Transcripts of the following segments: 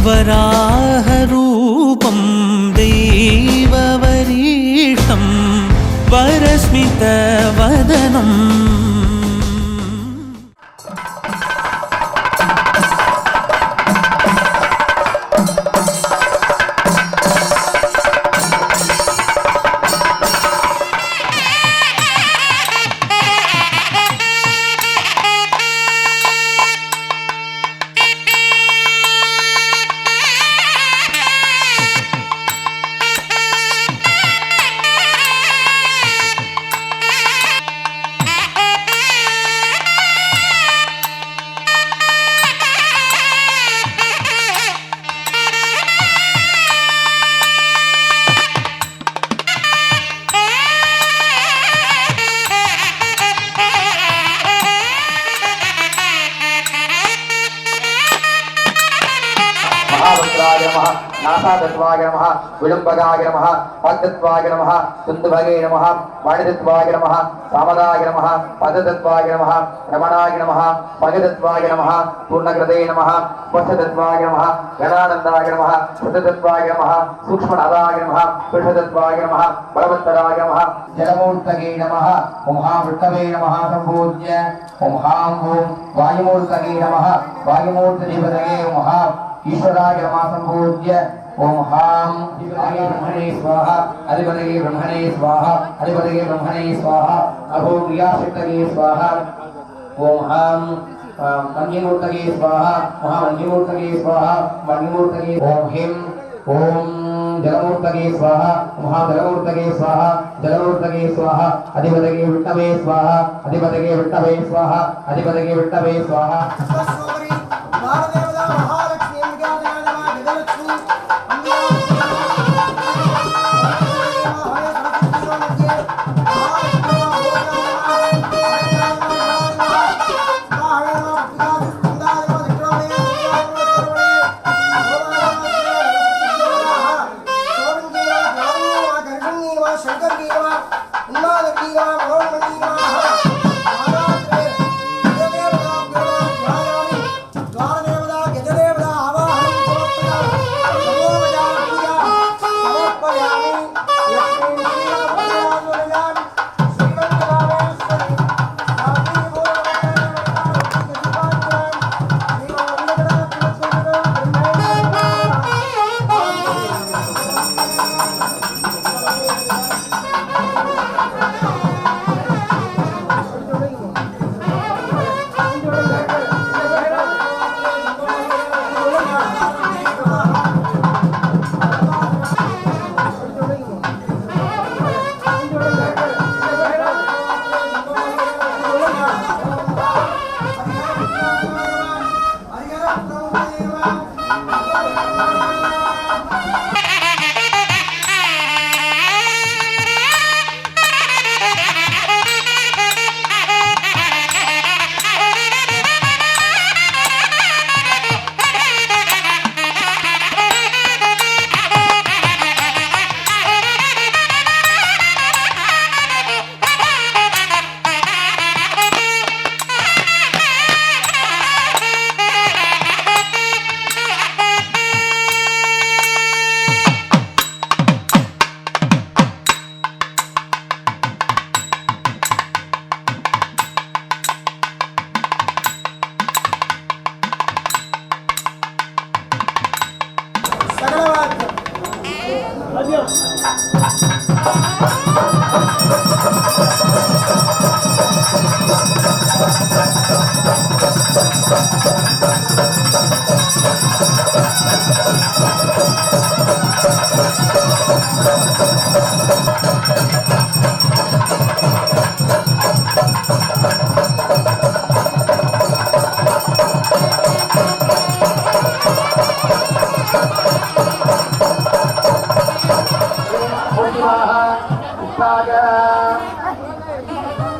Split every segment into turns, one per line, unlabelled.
वराहरूपं दैववरीष्ठं वरस्मितवदनम्
नासादत्वाय नमः विलंबगाय नमः पद्दत्वाय नमः सुन्दभगे नमः वाणिदत्वाय नमः सामदाय नमः पददत्वाय नमः रमणाय नमः भगदत्वाय नमः पूर्णकृते नमः स्पर्शदत्वाय नमः गणानन्दाय नमः सतदत्वाय नमः सूक्ष्मनादाय नमः कृष्णदत्वाय नमः बलवत्तराय नमः जलमूर्तगे नमः ओं हां वृत्तवे नमः संपूज्य ओं हां ओं वायुमूर्तगे नमः वायुमूर्तदेवतये ओं हां ईश्वराय नमः संपूज्य ओम हां ब्रह्मणे स्वाहा अधिपतये ब्रह्मणे स्वाहा अधिपतये ब्रह्मणे स्वाहा अभो क्रियाशक्तये स्वाहा ओम हां मन्यमूर्तये स्वाहा महामन्यमूर्तये स्वाहा मन्यमूर्तये ओम हिं ओम जलमूर्तये स्वाहा महाजलमूर्तये स्वाहा जलमूर्तये स्वाहा अधिपतये विष्णवे स्वाहा अधिपतये विष्णवे स्वाहा अधिपतये विष्णवे स्वाहा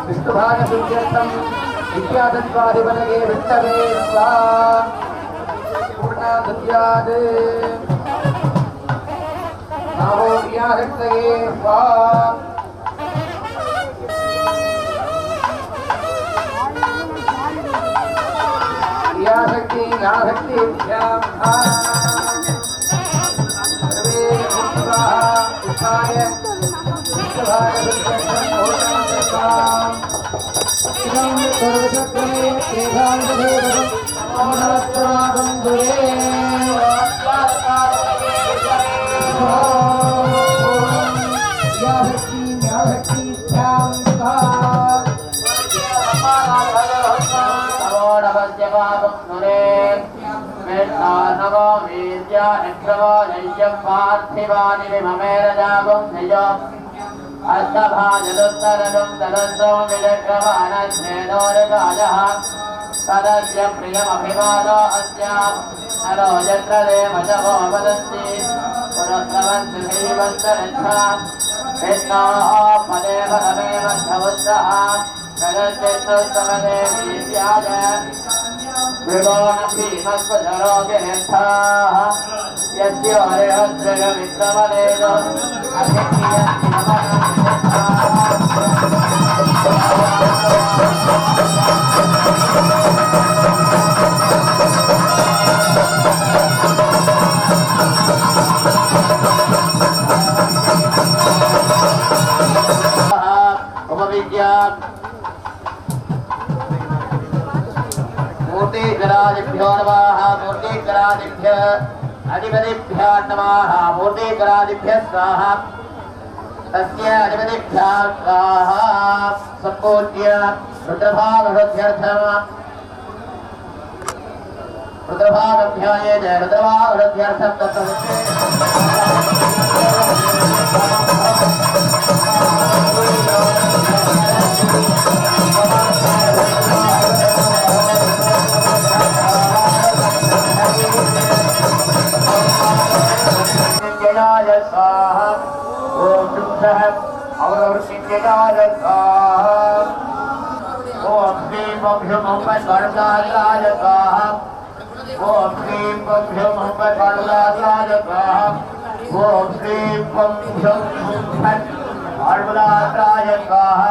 विष्णुभागसुत्यर्थं विद्यादत्वादिपदगे विष्णवे स्वाहा पूर्णादत्याद् नामो क्रियाशक्तये स्वाहा क्रियाशक्ति ज्ञानशक्तिभ्यां
पार्थिवानि विममेरजागुं निजम् अस्तभाजदुत्तरदुं तदन्तं विलक्रमानश्रेणोरगायः तदस्य प्रियमभिवादो अस्याम् नरो यत्र देवजवो वदन्ति पुरस्रवन्तु श्रीवन्तरच्छाम् विष्णो पदे परमे मध्यवुत्सः तदस्यस्तमदेवी स्याद विगोणभीमस्वधरोगिरेष्ठाः यस्य हरिहस्त्रगमित्रमलेन उपविद्या मूर्तिकरादिभ्यो नमः मूर्तिकरादिभ्यः अधिपतिभ्यः नमः मूर्तिकरादिभ्यः स्वाहा तस्य अधिपतिभ्यः स्वाहा सम्पूज्य रुद्रभागवध्यर्थम् रुद्रभागभ्यायेन रुद्रभागवध्यर्थं स्वाहा ओम दुःखः अवरसिंहाय स्वाहा ओम श्रीं भ्रमोपस्वर्गाय स्वाहा ओम श्रीं भ्रमोपस्वर्गाय स्वाहा ओम श्रीं भ्रमोपस्वर्गाय स्वाहा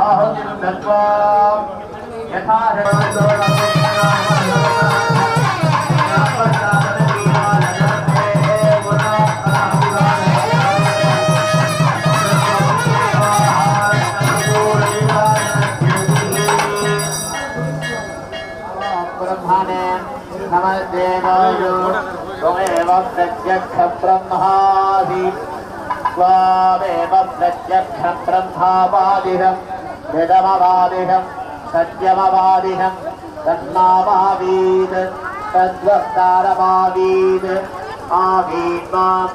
आहुतिं दत्वा यथा नमस्ते त्वमेव प्रत्यक्ष ब्रह्मासि त्वमेव प्रत्यक्ष ब्रह्मावादिनं वेदमवादिनं सत्यमवादिनं तन्नामावीत् तद्वक्तारमावीत् आवीत् माम्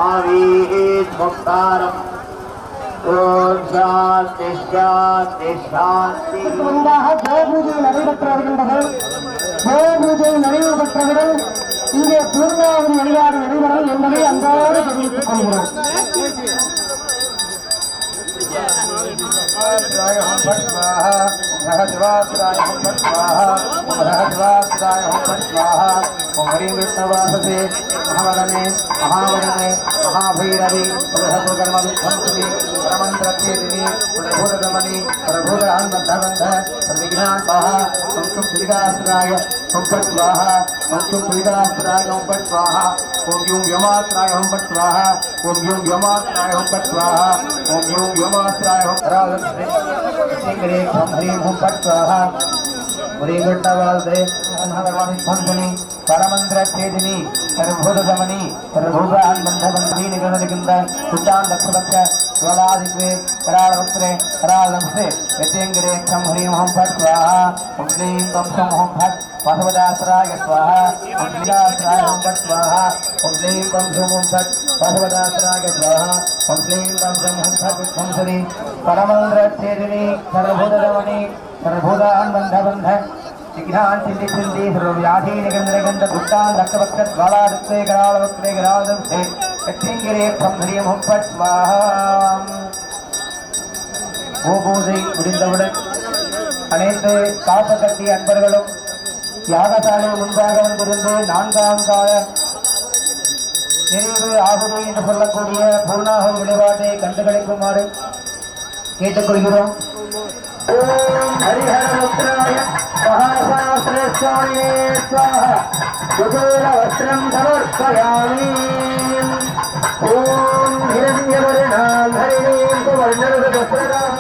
आवीत् मुक्तारम् ओम शांति शांति शांति
பூஜை நடைபெற்றவர்கள் இங்கே பூர்ணாவதி வழிபாடு நடைபெறும் என்பதை அன்றாடு தெரிவித்துக் கொள்கிறோம். महावरणे महावरणे महाभैरवी कर्म विध्वंसि परमंत्रक्षेदिनी प्रभूतमणि प्रभूतान्बन्धबन्ध सर्विघ्नान् स्वाहा ओम शुभ श्रीगास्त्राय ओम फट् स्वाहा ओम शुभ श्रीगास्त्राय ओम फट् स्वाहा ओम यूं व्योमास्त्राय ओम फट् स्वाहा ओम यूं व्योमास्त्राय ओम फट् स्वाहा ओम यूं व्योमास्त्राय ओम सिंगरे ओम ह्रीं ओम फट् स्वाहा परमंत्रक्षेदिनी सर्वभूतमणि सर्वभूतान्बन्धबन्धी निगमनिगन्ध कुटान् दक्षपक्ष ज्वालादिग्वे कराळवक्त्रे कराळनमस्ते यत्यङ्गिरे क्षं ह्रीं ओं फट् स्वाहा ओं क्लीं तं सं ओं फट् वासवदास्राय स्वाहा ओं क्लीदास्राय ओं फट् स्वाहा ओं क्लीं तं सं ओं फट् वासवदास्राय स्वाहा ओं क्लीं तं सं ओं फट् विध्वंसरि परमंत्रक्षेदिनी सर्वभूतमणि सर्वभूतान्बन्धबन्ध विघ्नान् चिन्ति चिन्ति सर्वव्याधि निगन्धनिगन्ध दुष्टान् रक्तभक्त ज्वालादित्रे कराळवक्त्रे कराळनमस्ते यत्यङ्गिरे क्षं ह्रीं ओं फट् स्वाहा பூஜை முடிந்தவுடன் அனைத்து காப்பகட்டி அன்பர்களும் யாகசாலை முன்பாக வந்திருந்து 4ஆம் கால நிறைவு ஆகுது என்று சொல்லக்கூடிய பூர்ணாகம் வழிபாட்டை கண்டுகளிக்குமாறு கேட்டுக்கொள்கிறோம். ஹரிஹரமுத்ராய மகாசாஸ்திரேஸ்வரே ஸ்வாஹா குதூர வஸ்திரம் சமர்ப்பயாமி.
ஓம் ஹிரண்யவர்ணாம் ஹரிணீம் சுவர்ணரதஸ்ரதாம்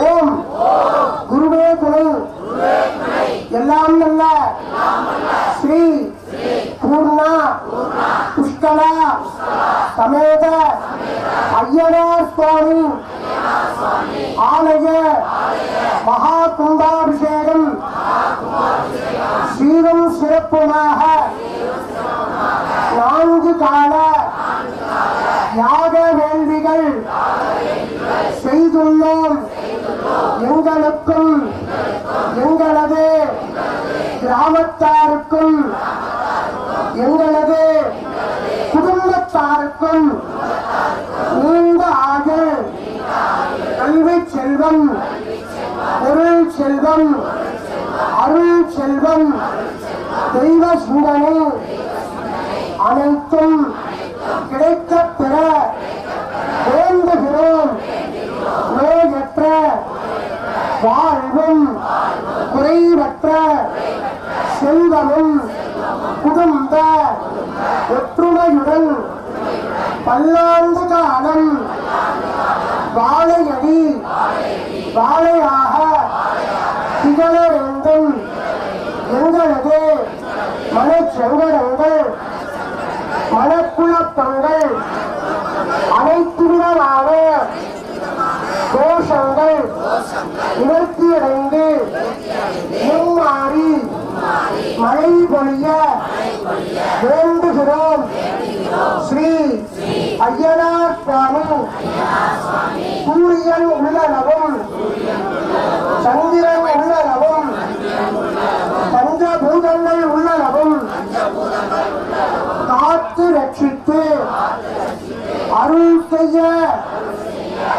ஓம் குருவே துணை எல்லாம் நல்ல ஸ்ரீ பூர்ணா புஷ்கலா சமேத ஐயனார் சுவாமி ஆலய மகா கும்பாபிஷேகம் சீரும் சிறப்புமாக 4 கால யாக வேள்விகள் செய்துள்ளோம். எங்களுக்கும் எங்களது கிராமத்தாருக்கும் எங்களது குடும்பத்தாருக்கும் நீண்ட ஆயுள், கல்வி செல்வம், பொருள் செல்வம், அருள் செல்வம், தெய்வ சிந்தனை அனைத்தும் கிடைக்கப் பெற வேண்டுகிறோம். நோயற்ற வாழ்வும், குறைவற்ற செல்வமும், குடும்ப ஒற்றுமையுடன் பல்லாண்டு காலம் வாழையடி வாழையாக திகழ வேண்டும். எங்களது மனச்சங்கடங்கள், மனக்குழப்பங்கள், அனைத்து விதமான தோஷங்கள் நிவர்த்தியடைந்து மும்மாறி மழை பொழிய வேண்டுகிறோம். ஸ்ரீ ஐயனார் சுவாமி சூரியன் உள்ளளவும், சந்திரன் உள்ளளவும், பஞ்சபூதங்கள் உள்ளளவும் காத்து ரட்சித்து அருள் செய்ய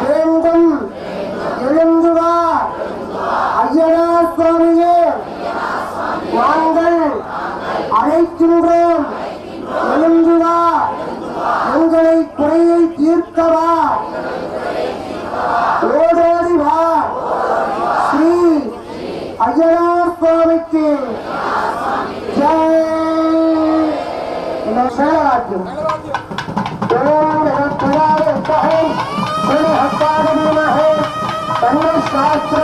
வேண்டும். எழுந்து வா ஐயனார் சுவாமியே, நாங்கள் அழைக்கின்றோம். எழுந்து வா, எங்களை குறையை தீர்க்கவா, ஓடோடி வா. ஸ்ரீ ஐயனார் சுவாமிக்கு ஜெய். சேலராஜ்யம் शास्त्र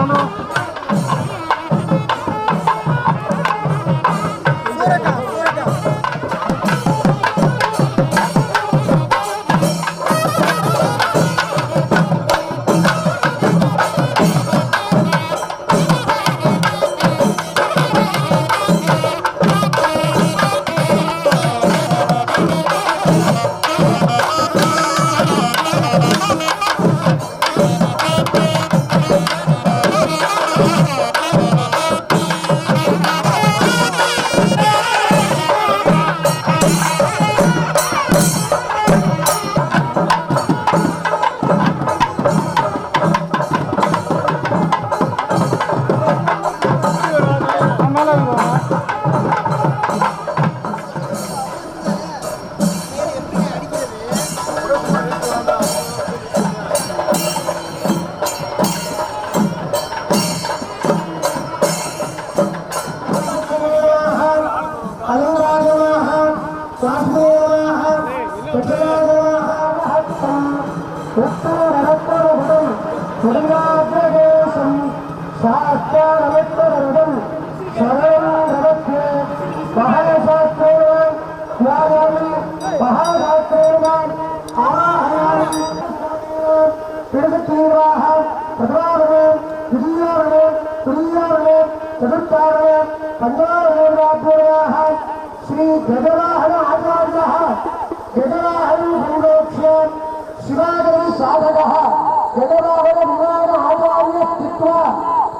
no. சுடுகாத்திரதேசம் சாஸ்திரமித்தவர்கள் சரணரவத்தே மகாசாஸ்திரவான் யாராமி மகாசாஸ்திரவான் ஆராஹயாமி திருத்தீவாக பிரதானமே திரியாவனே துரியாவனே சதுர்த்தாவனே பஞ்சாவனேவாக ஸ்ரீ கஜவாஹன ஆச்சாரியः गजवाहन संरक्ष्य शिवागरी साधकः गजवाहन विमान आचार्य स्थित्वा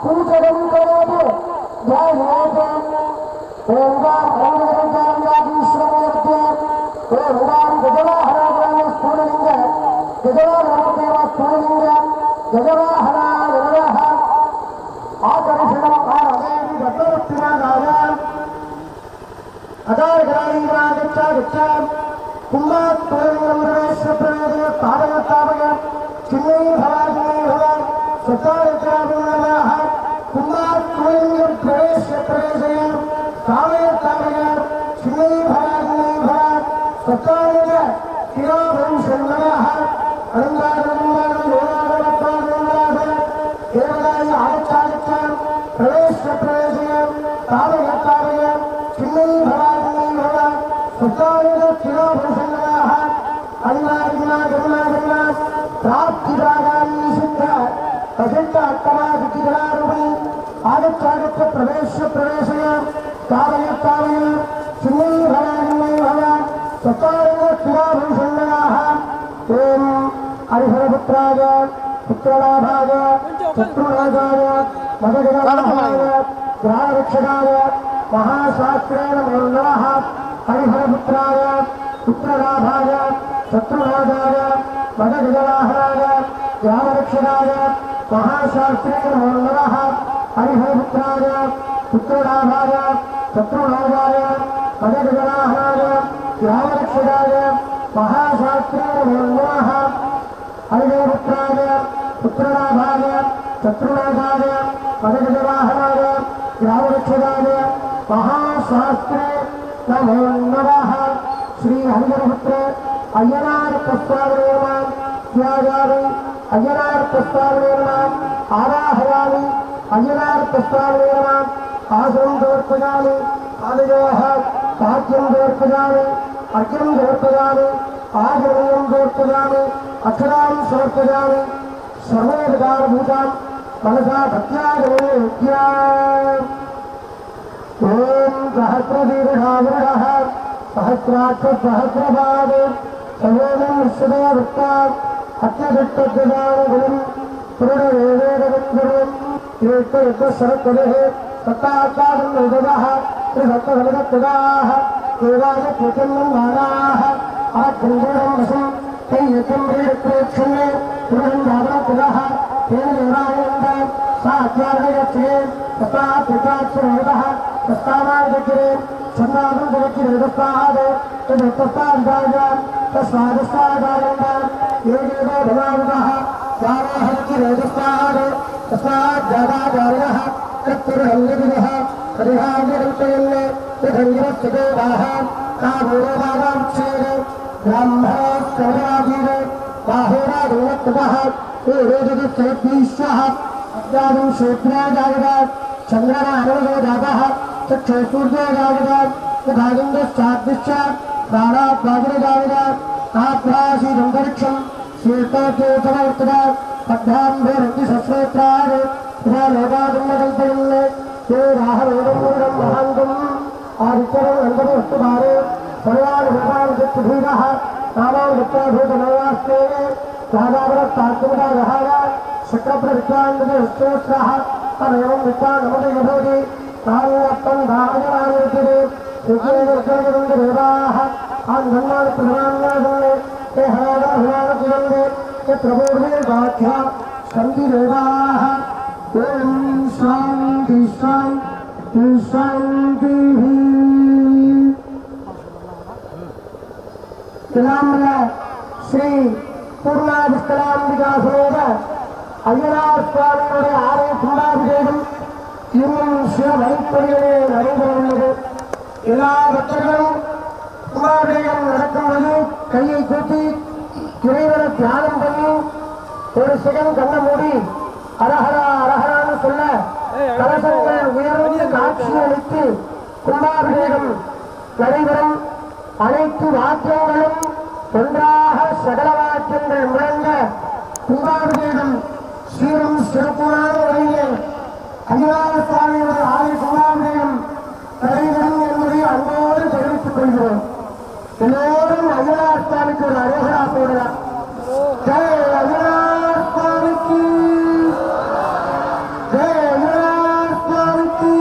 पूजनं करोतु ध्यायेत् ओंकार ओंकारादीश्वरमूर्त्या ओंकार गजवाहनाग्राम स्फुरलिंग गजवाहनदेव स्फुरलिंग गजवाहनाय नमः आकर्षणं कारमेति दत्तवत्तिनागाय अदारगराणीरागच्छ गच्छ कुम्भात् प्रवेश्वप्रवेदय तावय चिन्नै भव सतारत्राभिमानाः कुम्भात् प्रवेश्वप्रवेदय तावय चिन्नै भव सतारय तिराभंशन्नः केवलाय आगच्छ प्रवेश्वप्रवेदय तावय चिन्नै भव सतारय प्राप्तिरागामी सिद्ध असिद्ध अट्टमादिकिरारूपी आगच्छ प्रवेश प्रवेशय तावय चिन्नै भव सतारय तिराभूषण्यः ओम हरिहरपुत्राय पुत्रलाभाय शत्रुनाशाय मदगणाय ग्रहरक्षकाय महाशास्त्रे नमो नमः हरिहरपुत्राय पुत्रलाभाय शत्रुनाशाय मदगजवाहनाय ग्रामरक्षकाय महाशास्त्रे नमो नमः हरिहरपुत्राय पुत्रलाभाय शत्रुनाशाय मदगजवाहनाय ग्रामरक्षकाय महाशास्त्रे नमो नमः हरिहरपुत्राय पुत्रलाभाय शत्रुनाशाय मदगजवाहनाय ग्रामरक्षकाय महाशास्त्रे नमो नमः श्री हरिहरपुत्र अय्यनार प्रस्तावनेन त्यागामि अय्यनार प्रस्तावनेन आवाहयामि अय्यनार प्रस्तावनेन आसनं समर्पयामि पादयोः पाद्यं समर्पयामि अर्घ्यं समर्पयामि आचमनीयं समर्पयामि अक्षरां समर्पयामि सर्वोपकारभूतां मनसा भक्त्या ओम सहस्रदीर्घावरणः सहस्राक्ष सहस्रपाद सयोनं विश्वदेवत्ता अत्यधिष्ठज्ञानगुणं पुरुषवेदेवन्दरं कीर्तयज्ञशरत्कलेः सत्ताचारन्नोदयः त्रिसप्तफलदत्तदाः देवाय पूजन्नन्दानाः आचन्द्रणं वशं तैयकं वेदप्रेक्षणे पुरुषन्दावनकुलः तेन देवानन्दं साध्यार्गयच्छे तथा पिताक्षरः तस्तामार्गचिरे छन्दादं जगचिरे दस्ताद तदस्तस्तादाय तस्वादस्तादायन्दं ये देवो भवानुगः यावाहचिरे दस्ताद तस्ताद्जादादायः तत्पुरुषल्लिभिः हरिहार्यकल्पयन्ने तथैरस्तदेवाः ताभूरोभागाक्षेरे ब्राह्मणोत्सवराधीरे बाहोराधूनत्तमः ते रोदगच्छेद्वीश्वः अज्ञानं क्षेत्राजायदात् चन्द्रनारणो जातः चक्षुसूर्यो जायदात् तथागन्धश्चाद्दिश्च प्राणात् वायुर्जायदात् आप्रासीदन्तरिक्षं शीर्षोच्चोत्तमवर्तदात् पद्धाम्भोरन्ति सस्रेत्रात् तथा लोकादुन्नकल्पयन्ने ते राहवेदमूलं महान्तम् आदित्यं नन्दनवस्तुभारे सर्वान् चक्षुभीरः नामान् गत्याभूतनवास्ते राजावरत्तात्मदायहाय शक्रप्रविद्वान्दस्त्रोत्रः तमेवं विद्वान् नमदयभूति तान्नत्तं धारजनानिर्जरे सुखेनदेवाः आन्धन्नान् प्रधान्यासन्ने ते हराजनभिमानकुलन्दे ते प्रबोधेर्वाख्या सन्धिदेवाः ॐ शान्ति शान्ति शान्तिः तिलाम्बल श्री पूर्णाभिष्कलाम्बिका समेत अय्यनार स्वामियोட ஆலய கும்பாபிஷேகம் இன்னும் சில வழிப்படிகளே நடைபெற உள்ளது. எல்லா பக்தர்களும் கும்பாபிஷேகம் நடக்கும்போது கையை கூப்பி இறைவனை தியானம் பண்ணி ஒரு சிகன் கண்ண மூடி அரஹரா அரஹரான்னு சொல்ல கலசங்கள் உயர்ந்து காட்சி அளித்து கும்பாபிஷேகம் நடைபெறும். அனைத்து வாக்கியங்களும் ஒன்றாக சகல வாக்கியங்கள் முழங்க கும்பாபிஷேகம் சீரும் சிறப்புமான முறையில் ஐயனார் சுவாமியுடைய ஆலய கும்பாபிஷேகம் நடைபெறும் என்பதை அன்போடு தெரிவித்துக் கொள்கிறோம். எல்லோரும் ஐயனார் சுவாமிக்கு ஒரு அரோகரா போடலாம். ஜெய ஐயனார் சுவாமிக்கு, ஜெய ஐயனார் சுவாமிக்கு,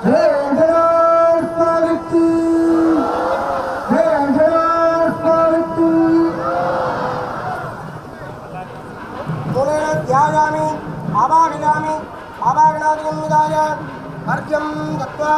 ஜெய ஐயனார் சுவாமிக்கு, ஜெய ஐயனார் சுவாமிக்கு. தியாகாமி ஆபாகிலாமி ஆபாகிலாதிகம் விதாய அர்க்கம் தத்வா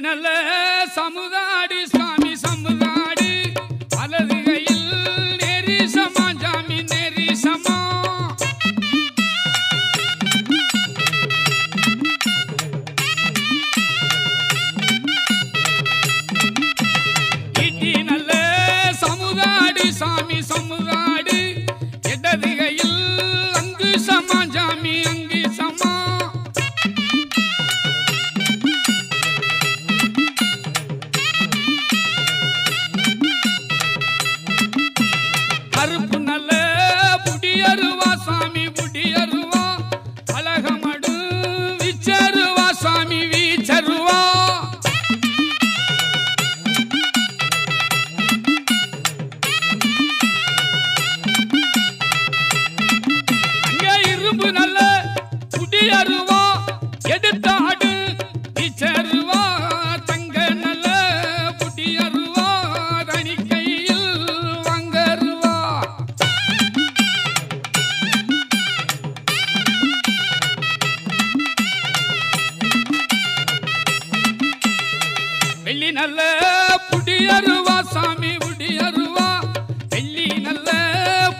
நல்ல சமுதாடி சுவாமி சமுதாடி வலது கையில் நெரிசமா ஜாமி நெரிசமா இட்டி நல்ல சமுதாடி சாமி சமுதாடி இடது கையில் அங்கு சமா ஜாமி அங்கு சமா கருப்பு நல்ல புடியருவா சாமி புடியருவா கலகமடு விச்சருவா சாமி வீச்சருவா அங்கே இரும்பு நல்ல புடியருவா எடுத்தாடு விச்சருவா தங்க நல்ல புடியருவா தனி கையில் வாங்கருவா வெள்ளி நல்ல புடியருவா சாமி புடியருவா வெள்ளி நல்ல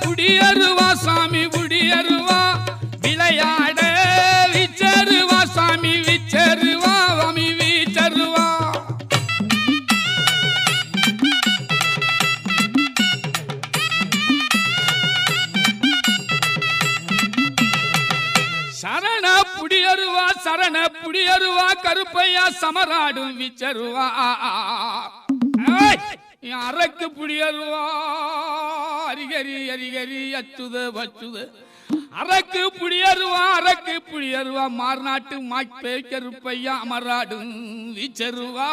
புடியருவா சாமி புடியருவா விளையாட விச்சருவா சாமி விச்சருவா சாமி விச்சருவா சரண புடியருவா கருப்பையா சமராடும் விச்சருவா அரக்கு புடியருவா அரிகரி அரிகரி அச்சுத வச்சுத அரக்கு புடியருவா மார்நாட்டு மாய்ப்பே கருப்பையா அமராடும் விச்சருவா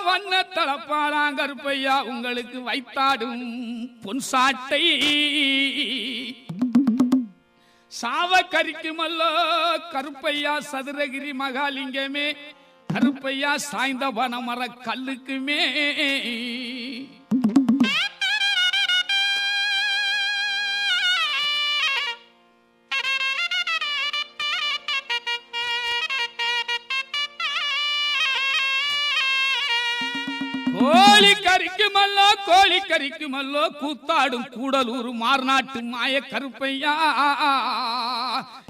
வண்ண தளப்பாலாம் கருப்பையா உங்களுக்கு வைத்தாடும் பொன்சாட்டை சாவ கரிக்குமல்லோ கருப்பையா சதுரகிரி மகாலிங்கமே கருப்பையா சாய்ந்த வனமர கல்லுக்குமே கோழி கரிக்குமல்லோ கூத்தாடும் கூடலூர் மார்நாட்டு மாய கருப்பையா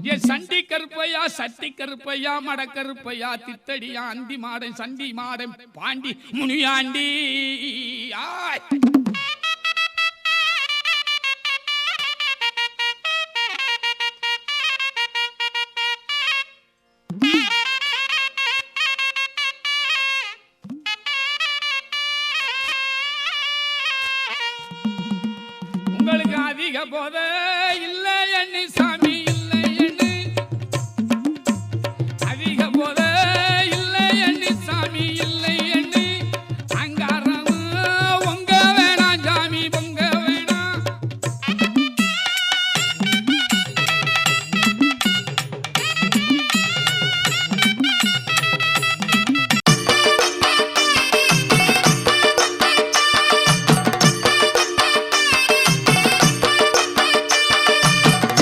என் சண்டி கருப்பையா சட்டி கருப்பையா மட கருப்பையா தித்தடியா அந்தி மாடன் சண்டி மாடன் பாண்டி முனியாண்டி உங்களுக்கு அதிக போத இல்லை எண்ணி சாமி இல்லை எண்ணு அதிக போத இல்லை எண்ணி சாமி இல்லை எண்ணு அங்காரம் உங்க வேணாம் சாமி பொங்க வேணாம்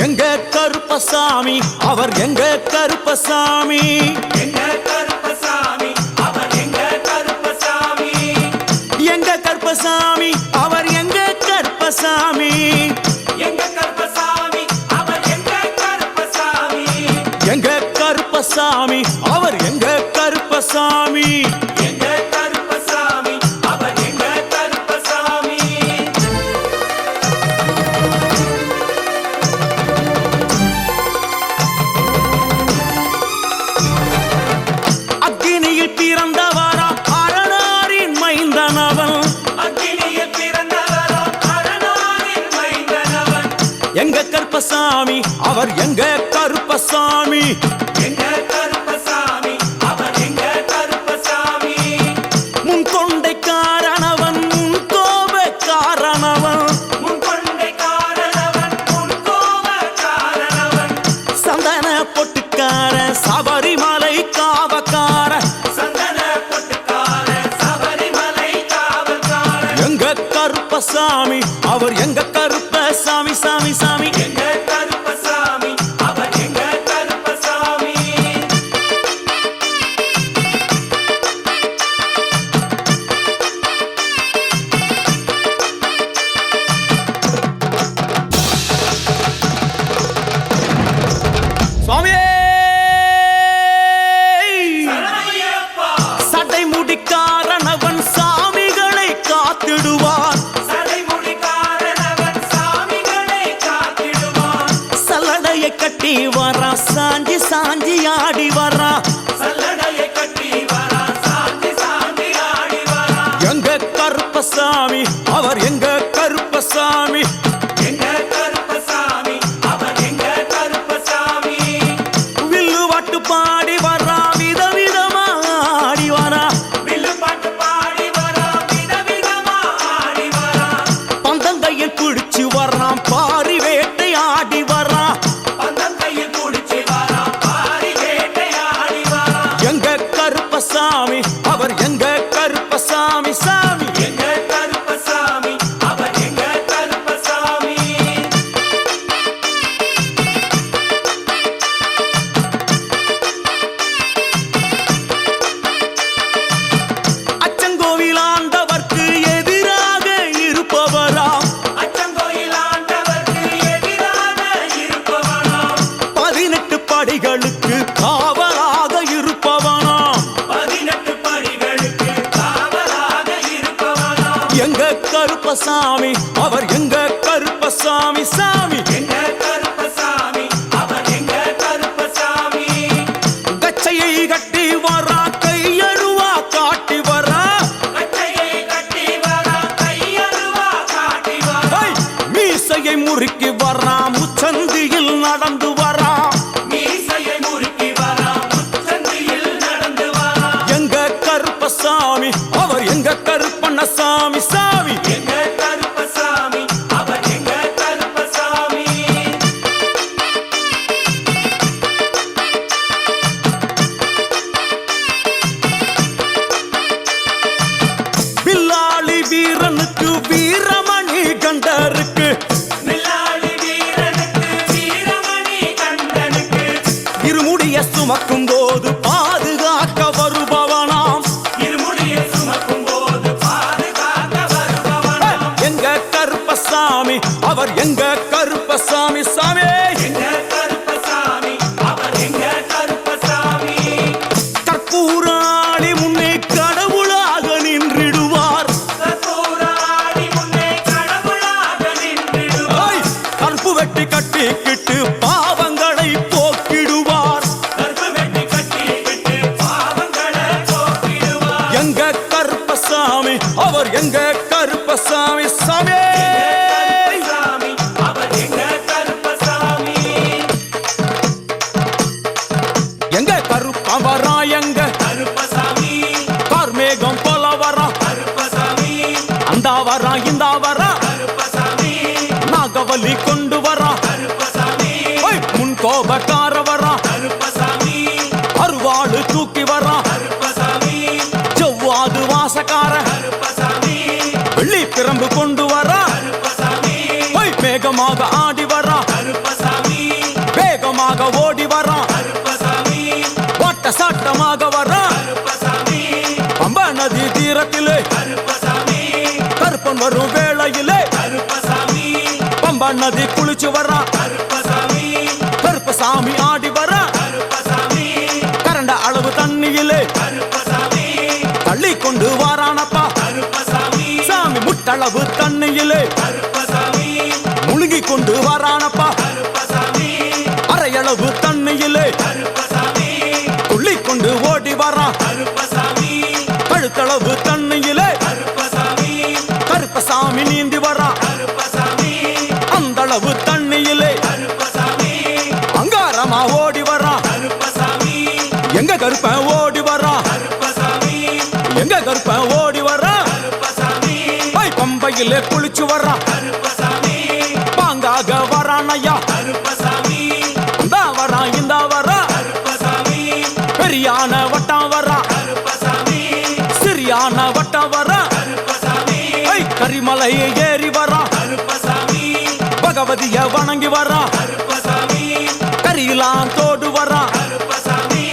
எங்க கருப்பசாமி அவர் எங்க கருப்பசாமி
எங்க கருப்பசாமி அவர் எங்க கருப்பசாமி
எங்க கருப்பசாமி அவர் எங்க கருப்பசாமி
எங்க கருப்பசாமி அவர் எங்க கருப்பசாமி
எங்க கருப்பசாமி அவர் எங்க கருப்பசாமி
எங்க கருப்பசாமி அவர் எங்க கருப்பசாமி
அக்கினியில் பிறந்தவரா அரணாரின் மைந்தனவன்
அக்கினியில் பிறந்தவரோ அரணாரின் மைந்தனவன்
எங்க கருப்பசாமி அவர் எங்க கருப்பசாமி
எங்க கருப்பசாமி அவர் எங்க கருப்பசாமி
முன் கொண்டை காரணவன் முன் கோப காரணவன்
முன் கொண்டை காரணவன் முன் கோப காரணவன்
சந்தன பொட்டுக்கார சபரிமலை காவக்கார
சந்தன பொட்டுக்கார சபரிமலை காவல்காரன்
எங்க கருப்பசாமி அவர் எங்க கருப்பசாமி சாமி சாமி
எங்க கருப்பசாமி அவர் எங்க கருப்பசாமி
சுவாமியே
சரணமையப்பா
சட்டை முடிக்காரணவன் சாமிகளை காத்திடுவான்
சடைமுடிக்காரனவன் சாமிகளை காத்திடுவான்
சல்லடையை கட்டி வரா சாஞ்சி சாஞ்சி ஆடி வரா
சல்லடையை கட்டி வரா சாந்தி சாந்தி ஆடி வரா
எங்க கருப்பசாமி அவர் எங்க கருப்பசாமி
எங்க கருப்பசாமி அவர் எங்க கருப்பசாமி
வில்லு வாட்டு பாடி வரா விதவிதமா ஆடி வரா
வில்லு பாட்டு பாடி வரா விதவிதமா ஆடி வரா
பந்தங்கையில் பிடிச்சு வர்றான் பாரி வேட்டை ஆடி வரா
பந்தம் கையில் குடிச்சு வரா பாரி வேட்டையாடி வரா
எங்க கருப்பசாமி அவர் எங்க கருப்பசாமி சாமி
எங்க கருப்பசாமி அவர் எங்க கருப்பசாமி
அச்சங்கோவில் ஆண்டவர்க்கு எதிராக இருப்பவரா
அச்சங்கோயில் ஆண்டவர்க்கு எதிராக இருப்பவனாம்
18 படிகளுக்கு காவலாக இருப்பவனாம்
18 படிகளுக்கு காவலாக இருப்பவனாம்
எங்க கருப்பசாமி அவர் எங்க கருப்பசாமி சாமி
எங்க கருப்பசாமி அவர் எங்க கருப்பசாமி
கச்சையை கட்டி வரா கையருவா காட்டி வரா
கட்டையை கட்டி வரா கையருவா காட்டி வரா
ஐ, மீசையை முறுக்கி வரா முச்சந்தியில் நடந்து வரா
மீசையை முறுக்கி வரா முச்சந்தியில் நடந்து வரா
எங்க கருப்பசாமி அவர் எங்க கருப்பண்ணசாமி சாமி
எங்க கருப்பசாமி அவர் எங்க கருப்பசாமி
இருமுடிய சுமக்கும் போது பாதுகாக்க வருபவனாம்
இருமுடியை சுமக்கும் போது பாதுகாக்க வருபவனாம்.
எங்க கருப்பசாமி அவர் எங்க கருப்பசாமி சாமி
எங்க கருப்பசாமி அவர் எங்க கருப்பசாமி.
கற்பூராணி முன்னே கடவுளாக நின்றிடுவார்
கற்பூராடி முன்னே கடவுளாக நின்றிடுவார்.
கற்பு வெட்டி கட்டிக்கிட்டு பாவங்களை போக்கிடுவார்
கற்பு வெட்டி கட்டிக்கிட்டு பாவங்களை போக்கிடுவார்.
எங்க கருப்பசாமி அவர் எங்க கருப்பசாமி சாமி
சாமி அவர் எங்க கருப்பசாமி.
எங்க கருப்பவரா எங்க
கருப்பசாமி
கார்மேகம் போல வரா
கருப்பசாமி
அந்த வரா இந்த வரா
கருப்பசாமி
நாகவலி கொண்டு வரா
கருப்பசாமி
முன் கோபக்கார வரா
கருப்பசாமி
அருவாடு தூக்கி வரா
கருப்பசாமி
செவ்வாது வாசக்கார
கருப்பசாமி
வெள்ளி பிரம்பு கொண்டு வரா
கருப்பசாமி
வேகமாக ஆடி வரா
கருப்பசாமி
வேகமாக ஓடி வரா
கருப்பசாமி
ஓட்ட சாட்டமாக வரா
கருப்பசாமி
பம்பா நதி தீரத்திலே
கருப்பசாமி
கருப்பன் வரும் வேளையிலே
கருப்பசாமி
பம்பா நதி குளிச்சு வரா
கருப்பசாமி
கருப்பசாமி ஆடி வரா
கருப்பசாமி
கரண்ட அளவு தண்ணியிலே
கருப்பசாமி
தள்ளி கொண்டு வாரானப்பா
கருப்பசாமி
சாமி முட்டளவு தண்ணியிலே
கருப்பசாமி
முழுகி கொண்டு வாரானப்பா
கருப்பசாமி
அரையளவு தண்ணியிலே
கருப்பசாமி
துள்ளி கொண்டு ஓடி வரா
கருப்பசாமி
கழுத்தளவு தண்ணியிலே
கருப்பசாமி
கருப்பசாமி நீந்தி வரா
கருப்பசாமி
அந்தளவு தண்ணியிலே
கருப்பசாமி
அங்காரமா ஓடி வரா
கருப்பசாமி
எங்க கருப்பன் ஓடி வரா
கருப்பசாமி
எங்க கருப்பன் ஓடி வரா
கருப்பசாமி
பம்பையிலே குளிச்சு வரா
கருப்பசாமி
பாங்காக வரானையா
கருப்பசாமி
இந்த வரா இந்த வரா
கருப்பசாமி
பெரியான வட்டம் வரா
கருப்பசாமி
சிறியான வட்டம் வரா
கருப்பசாமி
கரிமலையை ஏறி வரா
கருப்பசாமி
பகவதிய வணங்கி வரா
கருப்பசாமி
கரியெல்லாம் தோடு வரா
கருப்பசாமி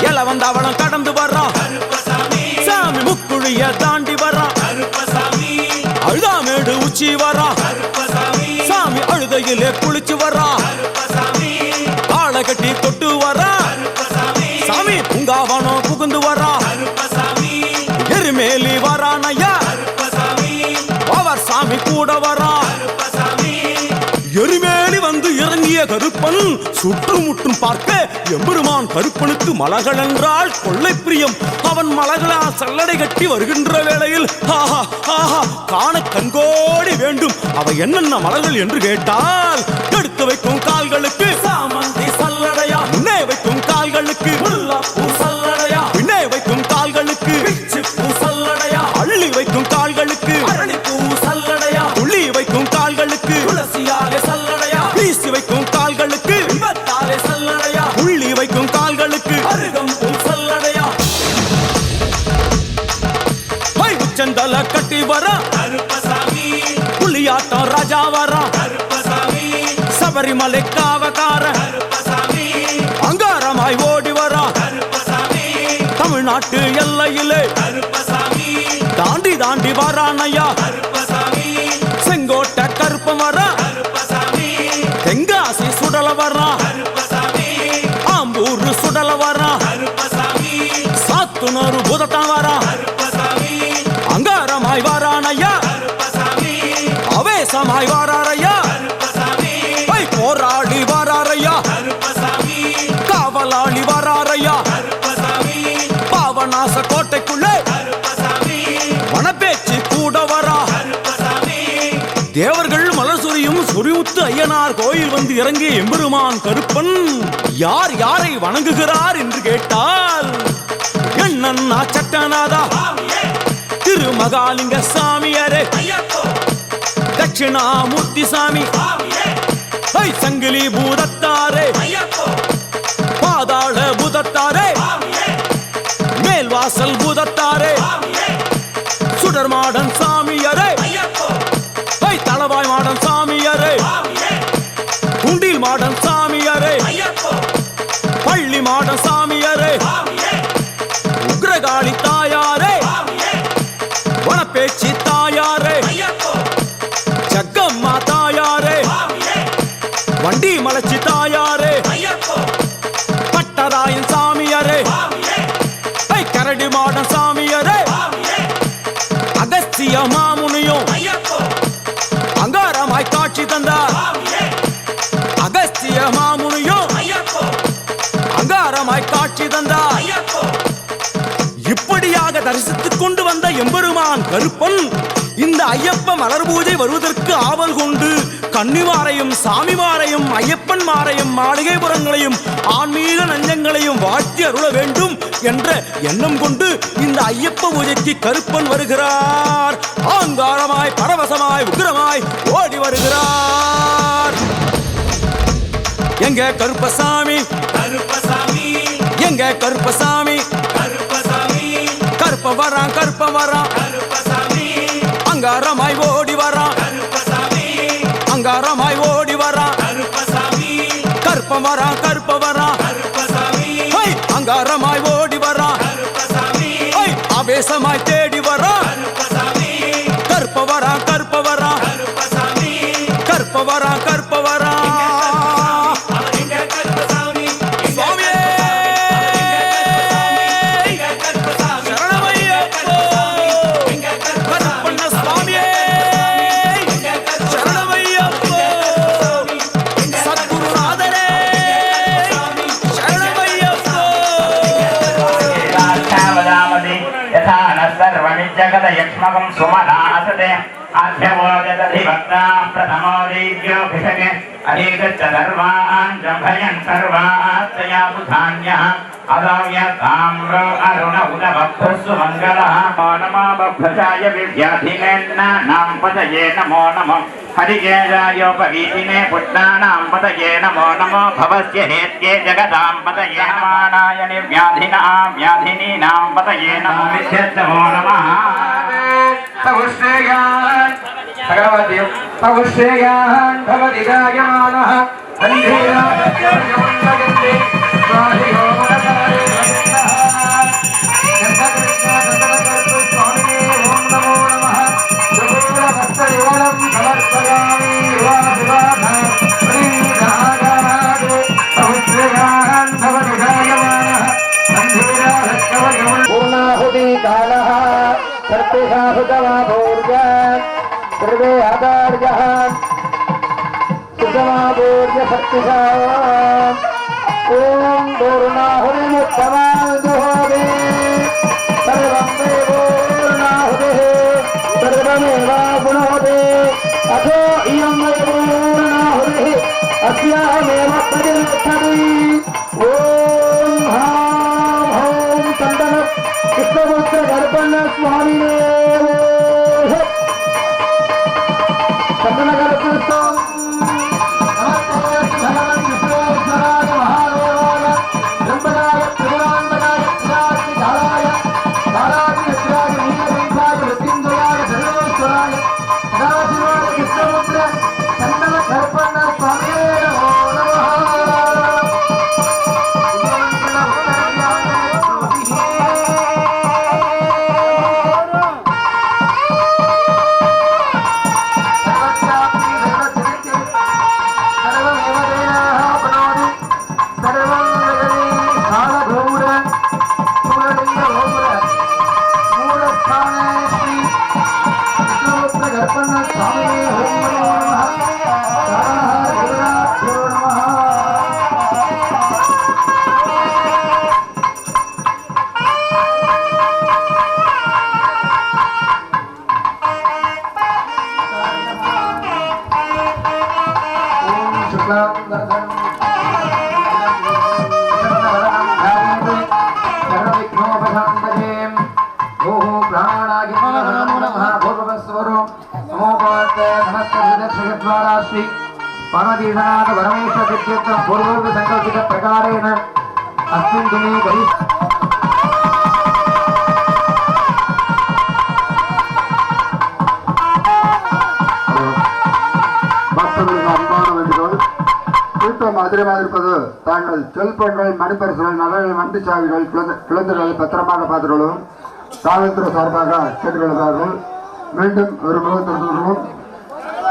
இளவந்தவளம் கடந்து வரா
கருப்பசாமி
சாமி முக்குழிய தாண்டி வரா
கருப்பசாமி
அழுதாமேடு உச்சி வரா
கருப்பசாமி
சாமி அழுதையிலே குளிச்சு வரா
கருப்பசாமி
ஆளை கட்டி தொட்டு வரா
கருப்பசாமி
சாமி பூங்காவனம் புகுந்து வரா
கருப்பசாமி
எருமேலி வரானையா
கருப்பசாமி
அவர் சாமி கூட வரா
கருப்பசாமி
எருமேலி வந்து இறங்கிய கருப்பன் சுற்றுமுற்றும் பார்க்க எம்பெருமான் கருப்பனுக்கு மலகள் என்றால் கொள்ளை பிரியம். அவன் மலகளா சல்லடை கட்டி வருகின்ற வேளையில் ஆஹா ஆஹா காண கண்கோடி வேண்டும். அவை என்னென்ன மலர்கள் என்று கேட்டால் எடுத்து வைக்கும் கால்களுக்கு சாமந்தி சல்லடையா, முன்னே வைக்கும் கால்களுக்கு முல்லைப்பூ சல்லடையா, பின்னே வைக்கும் கால்களுக்கு பிச்சிப்பூ சல்லடையா, அள்ளி வைக்கும் கால்களுக்கு அரளிப்பூ சல்லடையா, துள்ளி வைக்கும் கால்களுக்கு துளசியாலே சல்லடையா, வீசி வைக்கும் கால்களுக்கு விபத்தாலே சல்லடையா, உள்ளி வைக்கும் கால்களுக்கு அருகம்பூ சல்லடையா. உச்சந்தல கட்டி வர
கருப்பசாமி
புலியாட்டம் ராஜா வர
கருப்பசாமி
சபரிமலை காவக்கார
கருப்பசாமி
அங்காரமாய் ஓடி வர
கருப்பசாமி
தமிழ்நாட்டு எல்லையிலே
கருப்பசாமி
தாண்டி தாண்டி வரானையா.
கருப்பசாமி
செங்கோட்டை கருப்பம் வர
கருப்பசாமி
தெங்காசி சுடல வர
கருப்பசாமி
ஆம்பூர் சுடல வர
கருப்பசாமி
சாத்துனூர் புதட்டம் வர
கருப்பசாமி
அங்காரமாய் வரானையா.
கருப்பசாமி
அவேசமாய் வராரையா,
கருப்பசாமி
போராளி வராரையா,
கருப்பசாமி
காவலாளி வராரையா.
கருப்பசாமி
பாவநாச கோட்டைக்குள்ளே
கருப்பசாமி
வனப்பேச்சு கூட வரா.
கருப்பசாமி
தேவர்கள் மலர் சொரியும் சொரிமுத்து ஐயனார் கோயில் வந்து இறங்கிய எம்பெருமான் கருப்பன் யார் யாரை வணங்குகிறார் என்று கேட்டால் என்னன்னா சட்டநாதா, திருமகாலிங்க சாமியாரே,
ஐயப்போ
தட்சிணாமூர்த்தி சாமி,
சாமியே
சங்கிலி பூதத்தாரே,
ஐயப்போ
பாதாள பூதத்தாரே,
சாமியே
மேல்வாசல் பூதத்தாரே,
சாமியே
சுடர் மாடன் சாமியாரே,
ஐயப்போ
தளவாய் மாடன் சாமியாரே,
சாமியே
குண்டில் மாடன் சாமியாரே,
ஐயப்போ
பள்ளி அங்காரமாய் காட்சி தந்தார்.
ஐயப்போ
இப்படியாக தரிசித்துக் கொண்டு வந்த எம்பெருமான் கருப்பன் இந்த ஐயப்ப மலர் பூஜை வருவதற்கு ஆவல் கொண்டு கன்னிமாரையும் சாமிமாரையும் ஐயப்பன்மாரையும் மாளிகைபுரங்களையும் ஆன்மீக நஞ்சங்களையும் வாழ்த்தி அருள வேண்டும் என்ற எண்ணம் கொண்டு இந்த ஐயப்ப பூஜைக்கு கருப்பன் வருகிறார். ஆங்காரமாய் பரவசமாய் உக்கிரமாய் ஓடி வருகிறார். எங்க கருப்பசாமி
கருப்பசாமி
எங்க கருப்பசாமி
கருப்பசாமி
கருப்ப வரான்
கருப்பசாமி
அங்காரமாய் ஓடி வரான்
கருப்பசாமி
அங்காரமாய் ஓடி வரான்
கருப்பசாமி
கருப்ப வரான்
கருப்பசாமி
அங்காரமாய் ஓடி வரான்
கருப்பசாமி
ஆவேசமாய் தேடி வரான்
கருப்பசாமி
கருப்ப வரான்
கருப்பசாமி
கருப்ப வரான்
அவர் எங்க கருப்பசாமி
சுவாமியே
எங்க கருப்பசாமி
சரணமையப்போ
எங்க கருப்பசாமி
கருப்பண்ண சுவாமியே சரணமையப்போ சத்குருநாதரே சரணமையப்போ
यथा न सर्वणि जगदयक्ष्मकं सुमनासते आभ्यवोजदधिभक्ता प्रथमो दीर्घोऽभिषगे अहेगच्छ सर्वान् जम्भयन् सर्वास्तया बुधान्यः अदाव्यताम्रो अरुण उदभक्तस्सु मङ्गलः नमो नमो बभ्रजाय विद्याधिनेन्नानां पतये नमो नमः हरिकेशायोपवीतिने पुष्णानां पतये नमो नमो भवस्य हेत्ये जगदां पतये नमानाय निर्व्याधिनां व्याधिनीनां पतये नमो विद्यर्थमो नमः तवश्रेयान् भगवति तवश्रेयान् भवति गायमानः अन्धेराजयन्ते स्वाधियो मनकारे स्वामिने ओं नमो नमः भक्तयोलं समर्पयामि
पूर्णाहुति कालः सर्पेशाहुतमाभूर्य सर्वे आचार्यः सुषमाभूर्य सर्पिषा ॐ पूर्णाहुतिमुत्तमाजुहोति सर्वं मे पूर्णाहुतिः सर्वमेवाप्नोति अथो इयं मे पूर्णाहुतिः अस्यामेव प्रतिष्ठति ॐ ह्रां चन्दन कृष्णपुत्र गणपन्न स्वामिने चन्दन गणपन्न परमदीनाथ परमेश्वर तीर्थ पूर्व संकल्पित प्रकारेण अस्मिन् दिने பக்தர்களுக்கு அன்பான வேண்டுகோள். கூட்டம் அதிகமாக இருப்பது தாங்கள் செல்பொன்கள் மணிப்பரிசுகள் நகைகள் வண்டி சாவிகள் குழந்தைகளை பத்திரமாக பார்த்துக்கொள்ளும் காவல்துறை சார்பாக கேட்டுக்கொள்கிறார்கள். மீண்டும் ஒரு முகத்திற்கு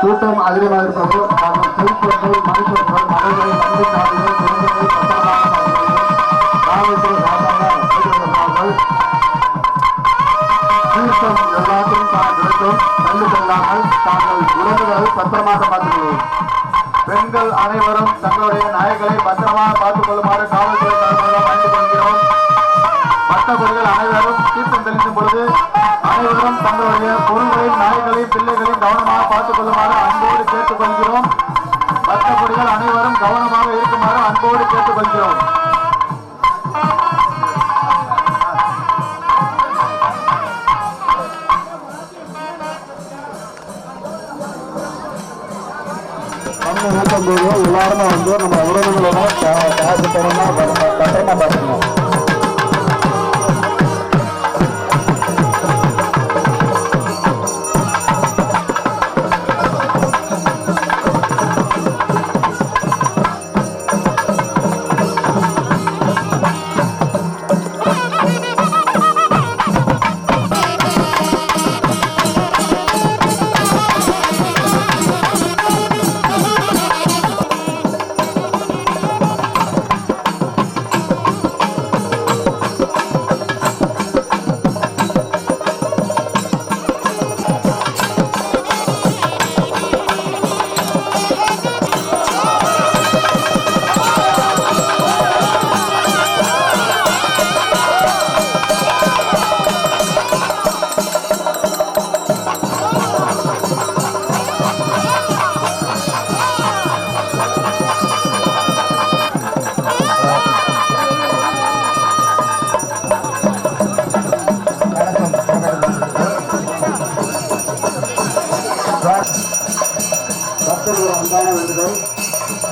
கூட்டம் அதிகமாக இருப்பது தாங்கள் செல்பொன்கள் மணிப்பரிசுகள் நகைகள் வண்டி சாவிகள் குழந்தைகளை பத்திரமாக பார்த்துக்கொள்ளும் காவல்துறை சார்பாக கேட்டுக்கொள்கிறார்கள். தீர்த்தம் எல்லாத்தையும் தான் கிடைக்கும். தள்ளி செல்லாமல் தாங்கள் உடல்களை பத்திரமாக பார்த்துக்கொள்வோம்.
பெண்கள் அனைவரும் தங்களுடைய நாய்களை பத்திரமாக பார்த்துக் கொள்ளுமாறு காவல்துறை சார்பாக வேண்டிக் கொள்கிறோம். பக்தர்கள் அனைவரும் தீர்த்தம் தெளிக்கும் பொழுது அனைவரும் தங்களுடைய பொருள்களையும் நாய்களையும் பிள்ளைகளையும் கவனமாக பார்த்துக் கொள்ளுமாறு அன்போடு கேட்டுக் கொள்கிறோம். பக்தர்கள் அனைவரும் கவனமாக இருக்குமாறு அன்போடு கேட்டுக் கொள்கிறோம். எல்லாருமே வந்து நம்ம உறவுகளோட கட்டாயமா பார்த்துக்கணும்.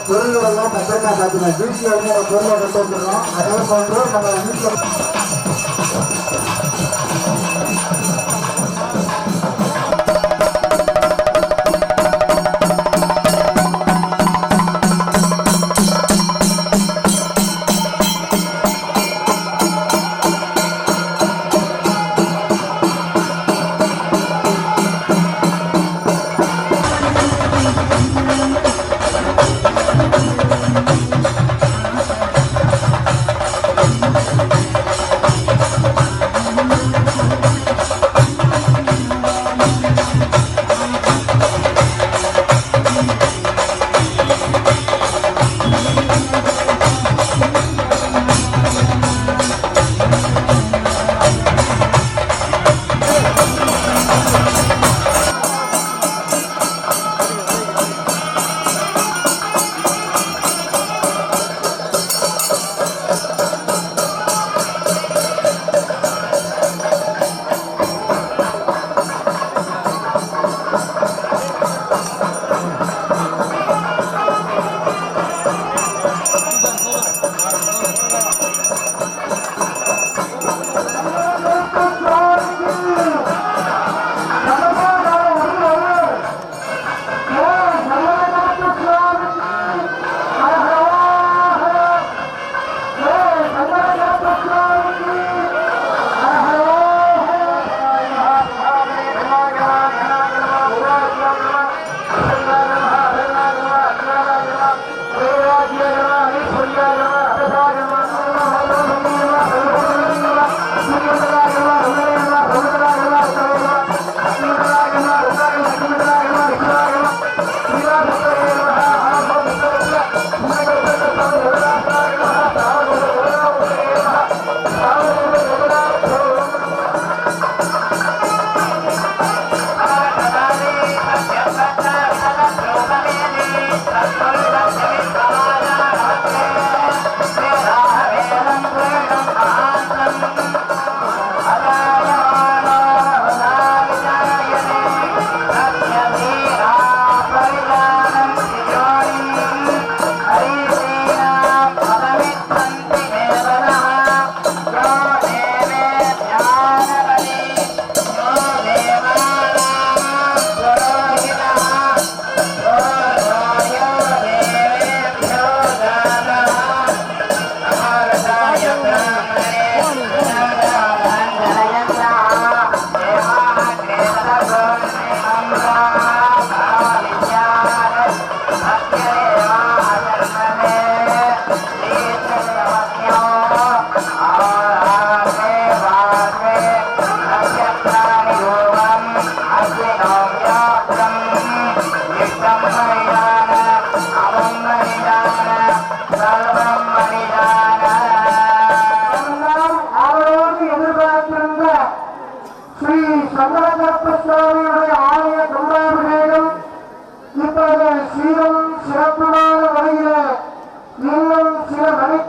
பொருள்களெல்லாம் பத்திரமா பார்த்துக்கணும். வீட்டில் வந்து நம்ம பொருளை கொண்டு வந்துடணும். அதே போன்று நம்ம வீட்டில்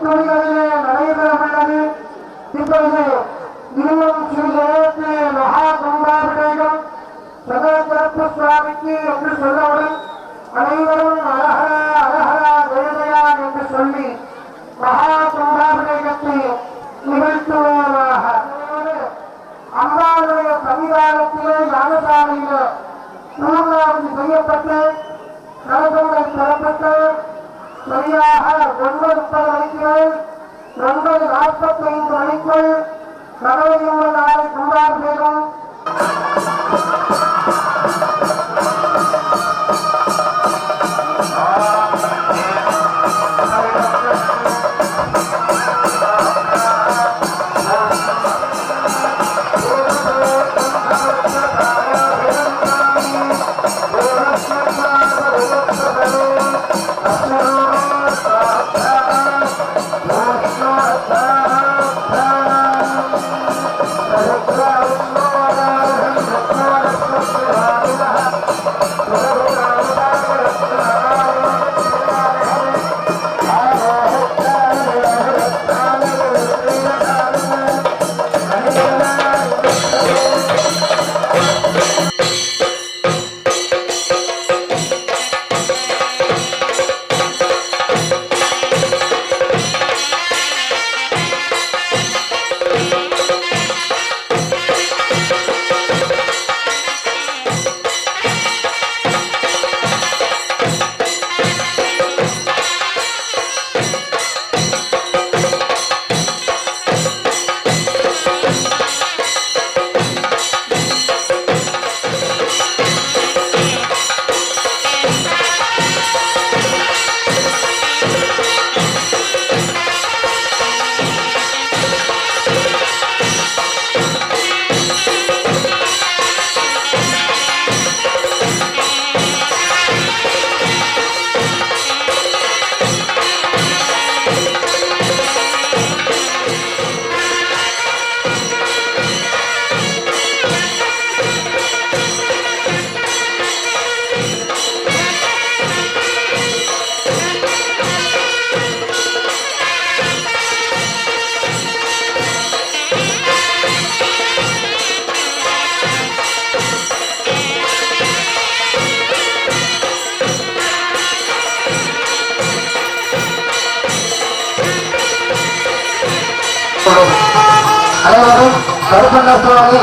துணிகளிலே நடைபெறவுள்ளது. இப்பொழுது இன்னும் சிறிது நேரத்தில் மகா கும்பாபிஷேகம் சதகரப்பு சுவாமிக்கு என்று சொல்லவுடன் அனைவரும் அழகரா அழகரா வேலையா என்று சொல்லி மகா கும்பாபிஷேகத்தை நிகழ்த்துவோமாக. அம்பாளுடைய சன்னிதானத்திலே யாகசாலையிலே பூர்ணாவதி செய்யப்பட்டு கலசங்கள் பெறப்பட்டு சரியாக 9:30 மணிக்கு 9:45 மணிக்குள் கடவுள் நாளை கும்பாபிஷேகம்
அனைவரும் கருப்பண்ண சுவாமி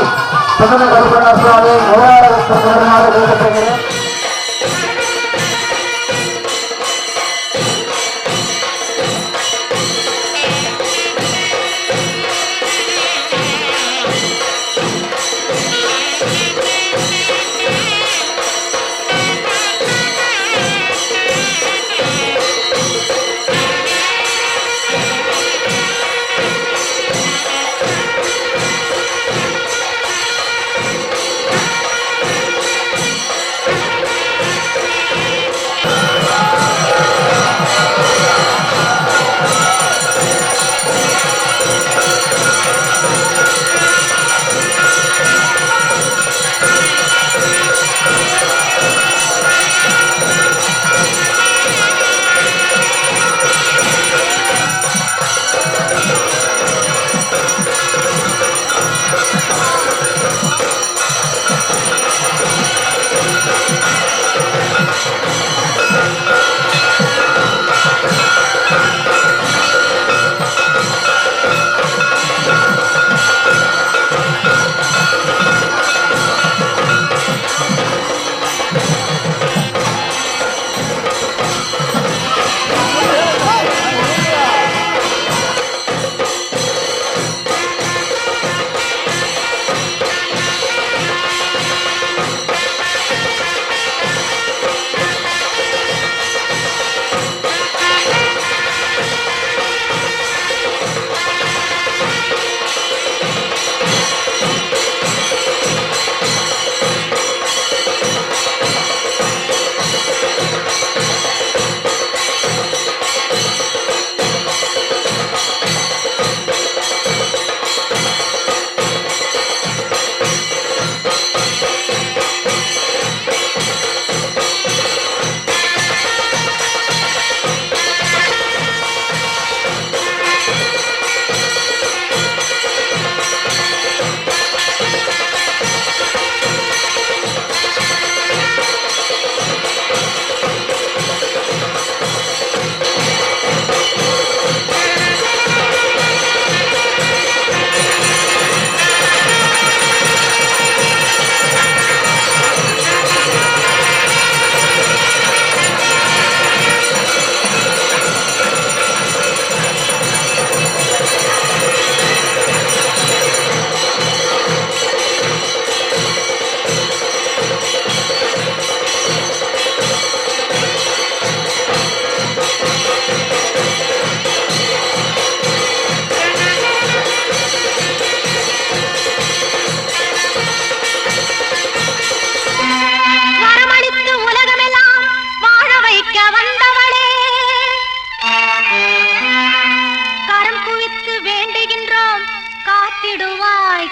புதுமை கருப்பண்ண சுவாமி மூவாயிரமாக நிறுத்தப்படுகிறேன்.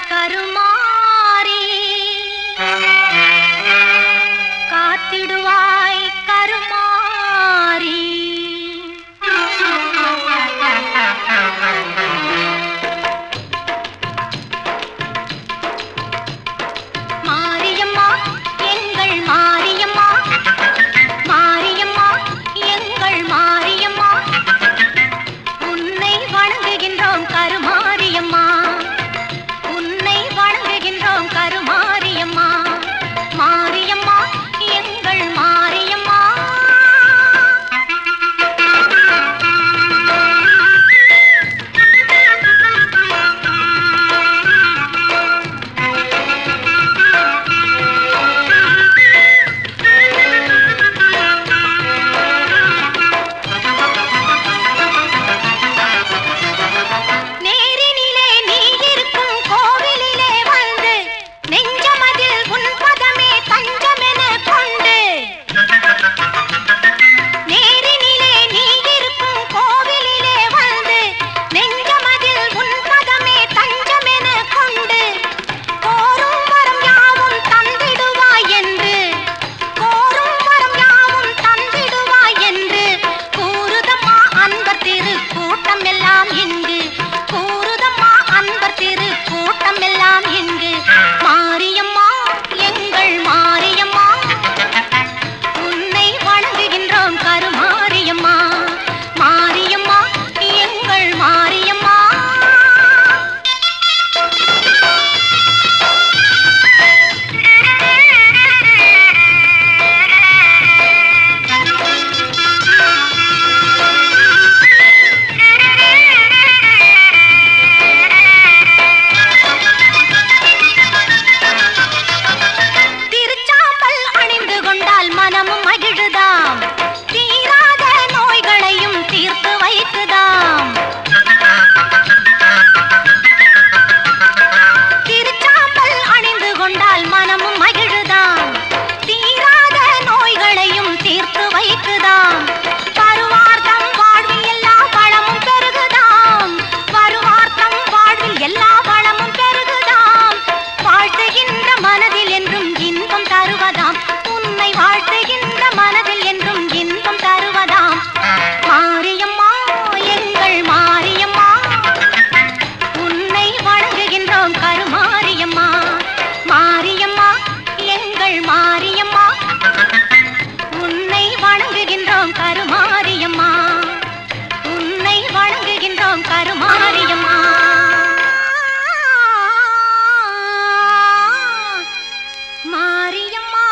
கருமாரி காத்திடுவாய் கருமாரி மாரியம்மா எங்கள் மாரியம்மா மாரியம்மா எங்கள் மாரியம்மா உன்னை வணங்குகின்றோம் கருமாரியம்மா உன்னை வணங்குகின்றோம் கருமாரியம்மா மாரியம்மா எங்கள் மாரியம்மா நேரினிலே நீ இருக்கும் கோவிலிலே வந்து நெஞ்சமதில் உன் பதமே தஞ்சமென கொண்டு நேரினிலே நீ இருக்கும் கோவிலிலே வந்து நெஞ்சமதில் உன் பதமே தஞ்சமென கொண்டு கோரும் வரம் யாவும் தந்திடுவாய் என்று கோரும் வரம் யாவும் தந்திடுவாய் என்று கூறுதம்மா அன்பர் திரு கூட்டம் எல்லாம் இங்கு கூறுதம்மா அன்பர் திரு கூட்டம் எல்லாம் இங்கு மாரியம்மா எங்கள் மாரியம்மா உன்னை வணங்குகின்றோம் கருமாரியம்மா மாரியம்மா எங்கள் மாரியம்மா திருச்சாம்பல் அணிந்து கொண்டால் மனமும் மகிழுதாம் தீராத நோய்களையும் தீர்த்து வைக்குதாம் திருச்சாம்பல் அணிந்து கொண்டால் மனமும் மகிழுதாம் தீராத நோய்களையும் தீர்த்து வைக்குதாம் வருவார்த்தம் வாழ்வில் எல்லா வளமும் பெருகுதாம் வருவார்த்தம் வாழ்வில் எல்லா வளமும் பெருகுதாம் வாழ்த்துகின்ற மனதில் என்றும் இன்பம் தருவதாம் உன்னை வாழ்த்துகின்ற மனதில் என்றும் இன்பம் தருவதாம் மாரியம்மா எங்கள் மாரியம்மா உன்னை வணங்குகின்றோம் கருமாரியம்மா மாரியம்மா எங்கள் மாரியம்மா உன்னை வணங்குகின்றோம் கருமாரியம்மா உன்னை வணங்குகின்றோம் கருமாரியம்மா மாரியம்மா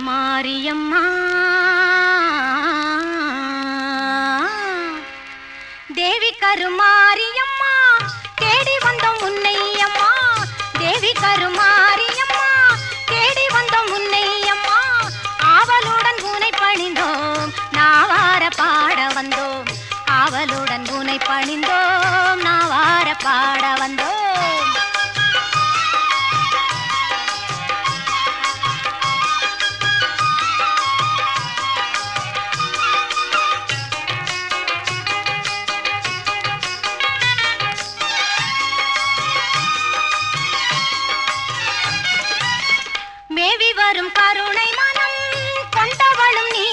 மாரியம்மா தேவி கருமாரியம்மா தேடி வந்தோம் உன்னை அம்மா தேவி கருமாரியம்மா தேடி வந்தோம் உன்னை அம்மா ஆவலுடன் உனை பணிந்தோம் நாவார பாட வந்தோம் ஆவலுடன் உனை பணிந்தோம் நாவார பாட வந்தோம் மேவி வரும் கருணை மனம் கொண்டவளும் நீ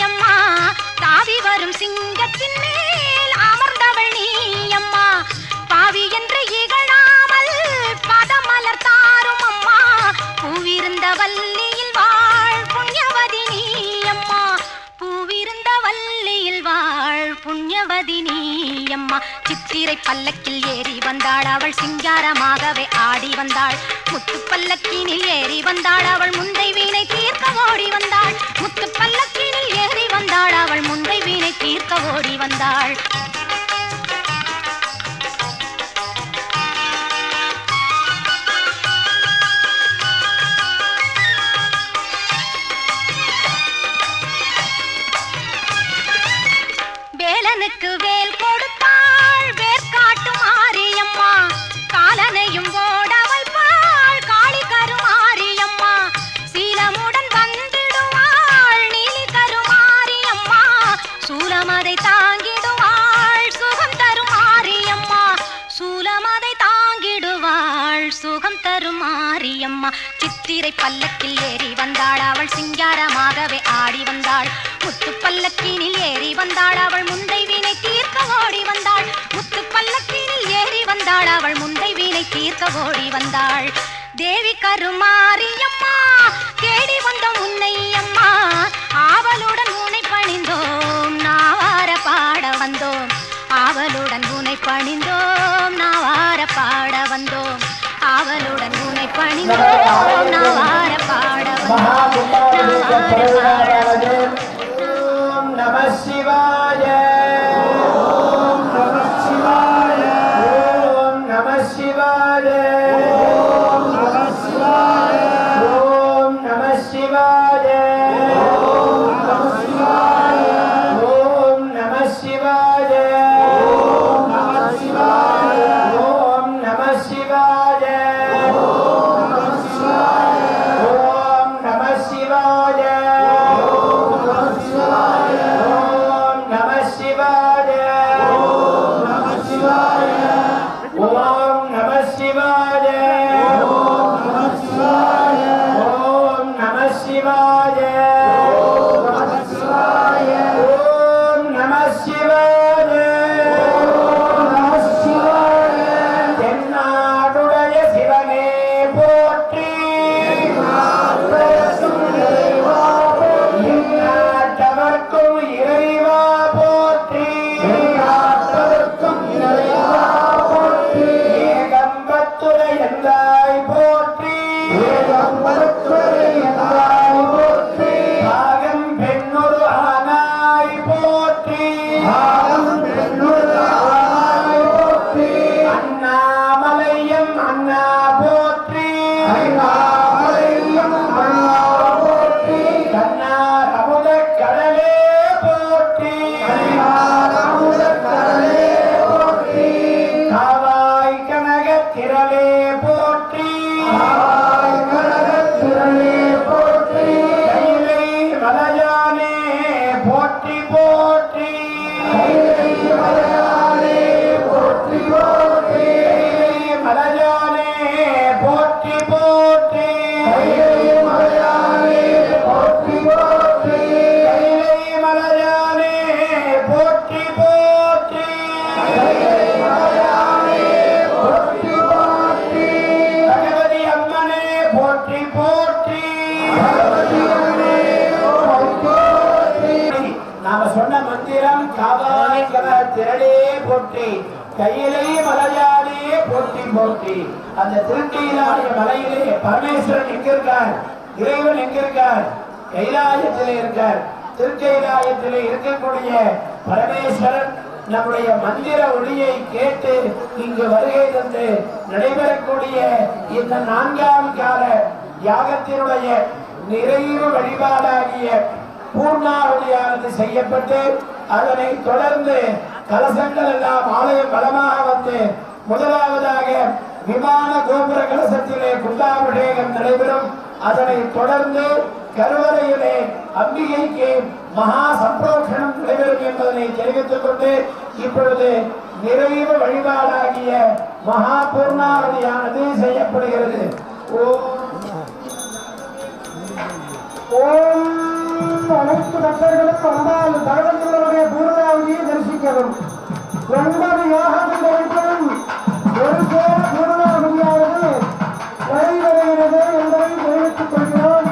அம்மா தாவி வரும் சிங்கத்தின் மேல் அமர்ந்தவள் நீ அம்மா பாவி என்று இகழாமல் பதமலர் தாரும் அம்மா பூவிருந்த வள்ளியில் வாழ் புண்ணியவதி நீ அம்மா பூவிருந்த வள்ளியில் வாழ் புண்ணியவதி நீ அம்மா சித்திரை பல்லக்கில் ஏறி வந்தாள் அவள் சிங்காரமாகவே ஆடி வந்தாள் முத்து பல்லக்கினில் ஏறி வந்தாள் அவள் முந்தை வீணை தீர்க்க ஓடி வந்தாள் முத்து பல்லக்கினில் ஏறி வந்தாள் அவள் முந்தை வீணை தீர்க்க ஓடி வந்தாள் வேலனுக்கு வேல் கொடுத்தாள் வேர்க்காட்டு மாரியம்மா காலனையும் ஓட வைப்பாள் காளி கருமாரியம்மா சீலமுடன் வந்திடுவாள் நீலி கருமாரியம்மா சூலமதை தாங்கிடுவாள் அம்மா சித்திரை பல்லக்கில் ஏறி வந்தாள் அவள் சிங்காரமாகவே ஆடி வந்தாள் முத்து பல்லக்கினில் ஏறி வந்தாள் அவள் முந்தை வீணை தீர்க்க ஓடி வந்தாள் முத்து பல்லக்கினில் ஏறி வந்தாள் அவள் முந்தை வீணை தீர்க்க ஓடி வந்தாள் தேவி கருமாரியம்மா தேடி வந்தோம் உன்னை அம்மா ஆவலுடன் உன்னை பணிந்தோம் நாவார பாட வந்தோம் ஆவலுடன் உன்னை பணிந்தோம் நாவார பாட வந்தோம் ஆவலுடன் உன்னை பணிந்தோம் நாவார பாட வந்தோம்
நம சிவாய ஓம் நம சிவாய ஓம் நம சிவாய ஓம் நம சிவாய ஓம் நம சிவாய ஓம் நம சிவாய ஓம் நம சிவாய ஓம் நம சிவாய ஓம் நம சிவாய ஓம் நம சிவாய ஓம் நம சிவாய கையிலே மலையாளே போட்டி போட்டி அந்த திருக்கையிலாய மலையிலே பரமேஸ்வரன் எங்க இருக்கார் இறைவன் எங்க இருக்கார் கைலாயத்திலே இருக்கார் திருக்கைலாயத்திலே இருக்கக்கூடிய பரமேஸ்வரன் நம்முடைய மந்திர ஒளியை கேட்டு இங்கு வருகை தந்து நடைபெறக்கூடிய இந்த 4ஆம் கால யாகத்தினுடைய நிறைவு வழிபாடாகிய பூர்ணாவதியானது செய்யப்பட்டு அதனை தொடர்ந்து கலசங்கள் எல்லாம் ஆலயம் பலமாக வந்து முதலாவதாக விமான கோபுர கலசத்திலே குண்டாபிஷேகம் நடைபெறும் அதனை தொடர்ந்து கருவறையிலே அம்பிகைக்கு மகா சம்பிரோஷணம் நடைபெறும் என்பதனை தெரிவித்துக் கொண்டு இப்பொழுது நிறைவு வழிபாடாகிய மகா பூர்ணாவதியானது செய்யப்படுகிறது.
அனைத்து பக்தர்களுக்கும் அம்பாள் பகவதிகளுடைய பூர்ணாவதியை தரிசிக்கவும் 9 யாகங்கள் நடைபெறும் ஒரு சேர பூர்ணாவதியானது நிறைவடைகிறது என்பதை தெரிவித்துக் கொள்கிறோம்.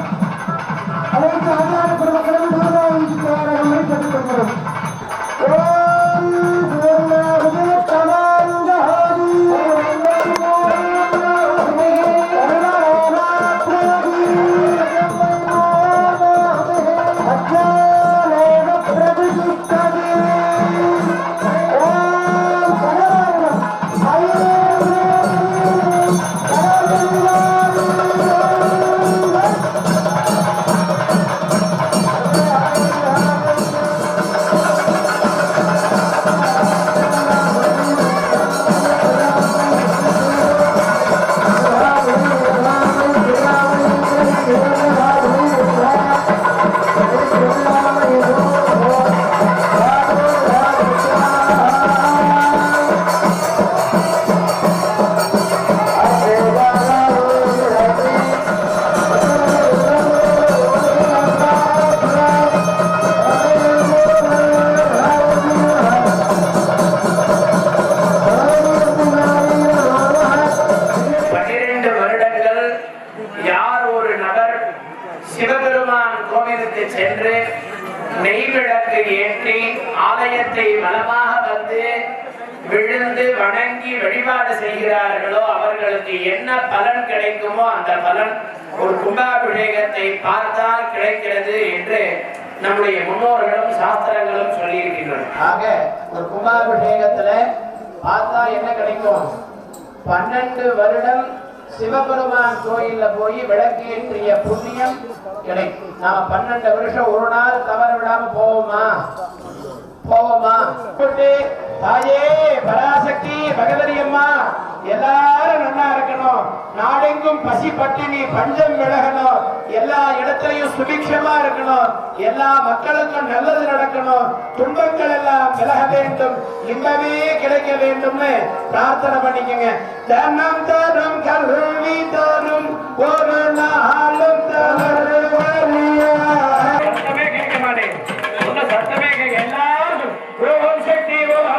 அனைத்து ஆச்சார பெருமக்களும் பூர்ணாவதிக்கு தயாராக கேட்டுக் கொள்கிறோம். ஓம் பூர்ணாவதி தமாஞ்சஹாதி பிரதிஷ்டதி
ஏற்றி ஆலயத்தை வலமாக வந்து விழுந்து வணங்கி வழிபாடு செய்கிறார்களோ அவர்களுக்கு என்ன பலன் கிடைக்குமோ அந்த பலன் ஒரு கும்பாபிஷேகத்தை பார்த்தால் கிடைக்கிறது என்று நம்முடைய முன்னோர்களும் சாஸ்திரங்களும் சொல்லி இருக்கின்றன. ஆக ஒரு கும்பாபிஷேகத்துல பார்த்தா என்ன கிடைக்கும்? 12 வருடம் சிவபெருமான் கோயில்ல போய் விளக்கேற்றிய புண்ணியம் கிடைக்கும். நாம 12 வருஷம் ஒரு நாள் தவற விடாம போவோமா? தாயே பராசக்தி பகவதி அம்மா எல்லாரும் நல்லா இருக்கணும், நாடெங்கும் பசி பட்டினி பஞ்சம் விலகணும், எல்லா இடத்திலையும் சுபிக்ஷமா இருக்கணும், எல்லா மக்களுக்கும் நல்லது நடக்கணும், துன்பங்கள் எல்லாம் விலக வேண்டும், இன்பமே கிடைக்க வேண்டும்னு பிரார்த்தனை பண்ணிக்கங்க. தனம் தரும் கல்வி தரும் ஒரு நாளும் சத்தமே கேட்க மாட்டேன், சத்தமே கேட்க எல்லாரும் ஓம் சக்தி ஓம்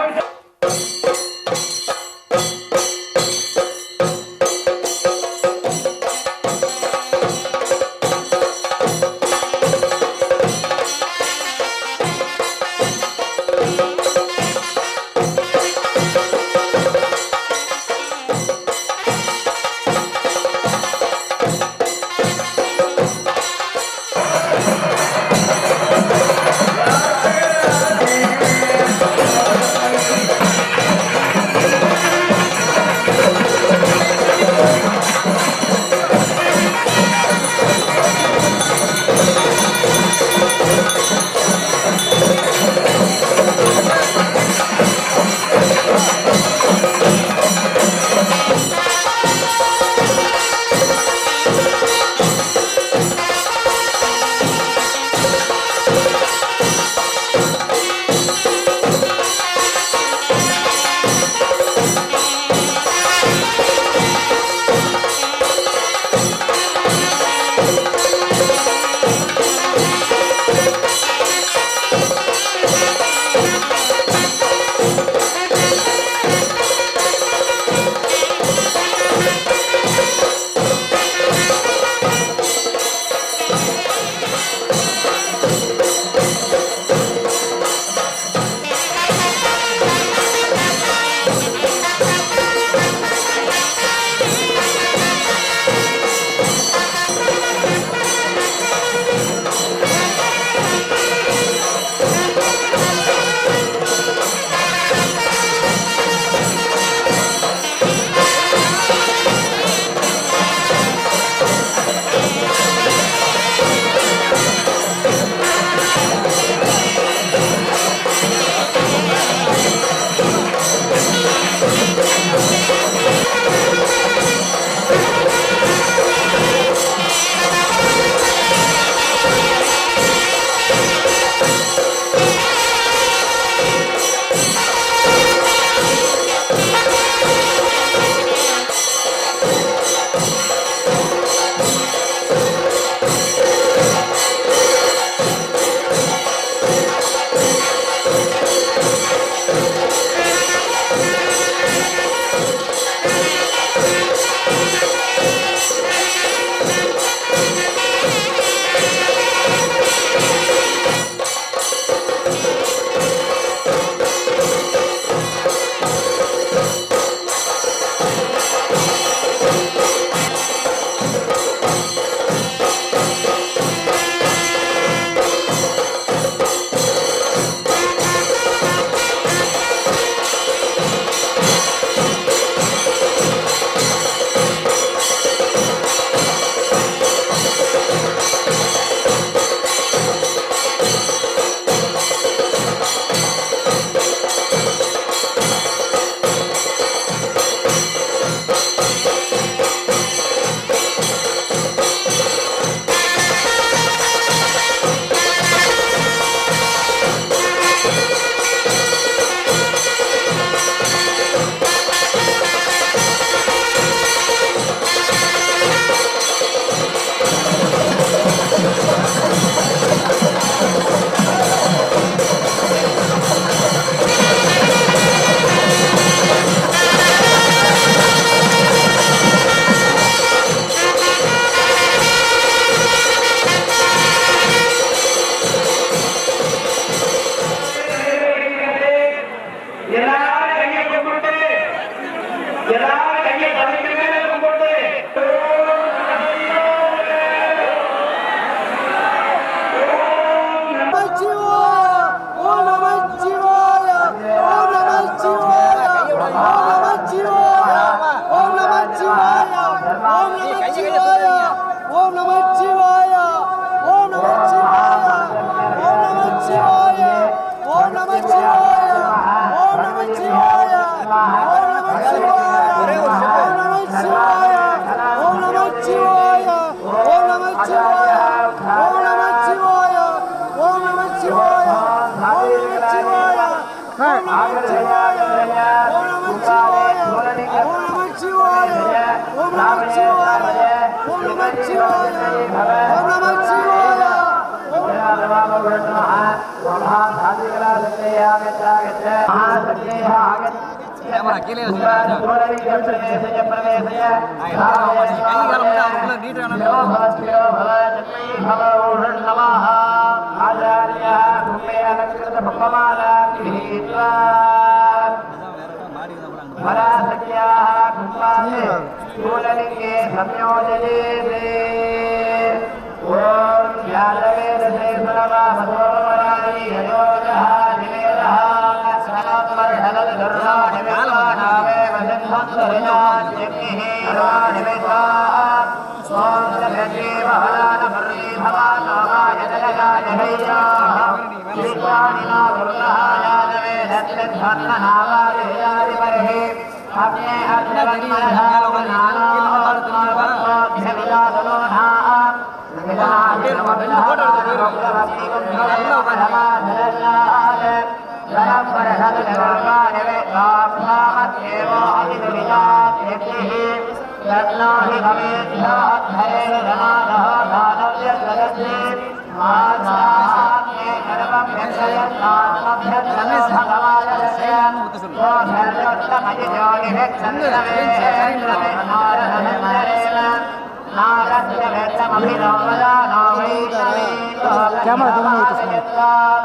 எல்லாரும் கையை தலைக்கு மேல போட்டு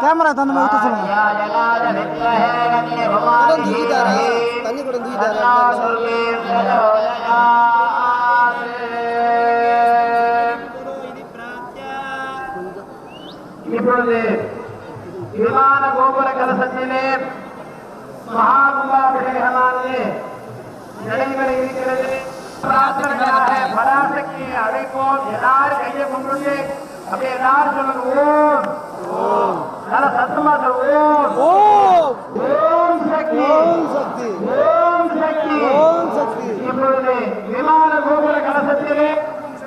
கேமரா தந்து மாதிரி சொல்லுங்க தண்ணி கூட
இப்பொழுது விமான கோபுர கலசத்திலே மகாகும்பாபிஷேகமானது நடைபெற இருக்கிறது. பிரார்த்தனையாக பராசக்தி அழைப்போம். எல்லாரும் கையை கொண்டு அப்படியே எல்லாரும் சொல்லுங்க. ஓம் நல்ல சத்தமா சொல்லுவோம். ஓம் சக்தி, ஓம் சக்தி, ஓம் சக்தி, ஓம் சக்தி. இப்பொழுது விமான கோபுர கலசத்திலே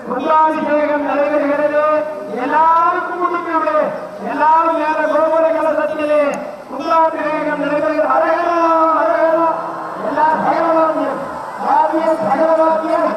கும்பாபிஷேகம் நடைபெறுகிறது. எல்லாருக்கும் முன்னுக்கு எல்லாரும் மேல கோபுர கலசத்திலே கும்பாபிஷேகம் நடைபெறுகிறது. ஹரஹரா ஹரஹரா எல்லா சகலவாத்தியம் வாத்தியம் சகலவாத்தியம்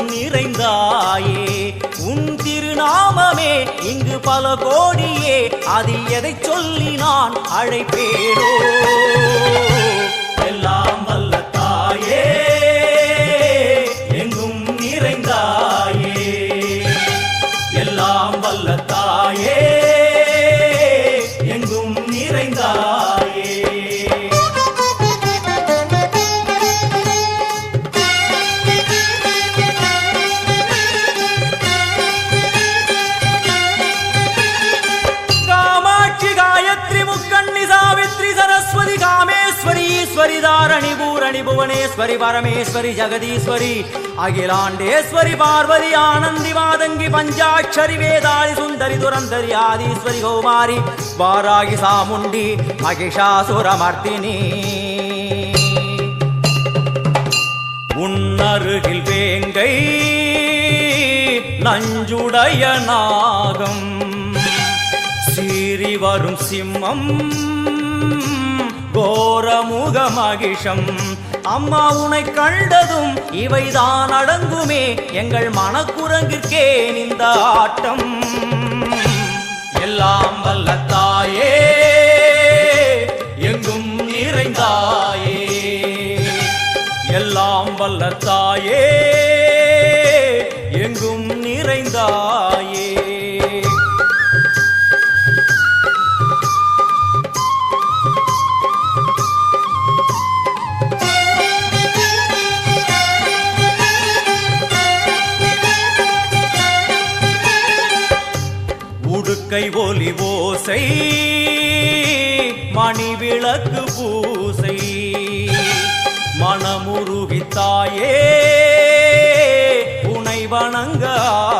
நிறைந்தாயே உன் திருநாமமே இங்கு பல கோடியே அதில் எதை சொல்லி நான் அழைப்பேனோ எல்லாம் வல்ல தாயே எங்கும் நிறைந்தாயே எல்லாம் வல்ல தாயே எங்கும் நிறைந்தாயே कामेश्वरी दारणि भूरणि भुवनेश्वरी परमेश्वरी जगदीश्वरी अखिलांडेश्वरी पार्वती आनंदी मादंगी पंचाक्षरी वेदाली सुंदरी दुरंदरी आदीश्वरी कौमारी वारागी सामुंडी महिषासुरमर्दिनी उन्नरुगिल वेंगै नंजुडय नागम सीरी वरुम सिम्मम கோரமுக மகிஷம் அம்மா உனை கண்டதும் இவைதான் அடங்குமே எங்கள் மனக்குரங்கிற்கே இந்த ஆட்டம் எல்லாம் வல்ல தாயே எங்கும் நிறைந்தாயே எல்லாம் வல்ல தாயே எங்கும் நிறைந்தாயே கை ஒலி ஓசை மணி விளக்கு பூசை மனமுருகித்தாயே உனை வணங்க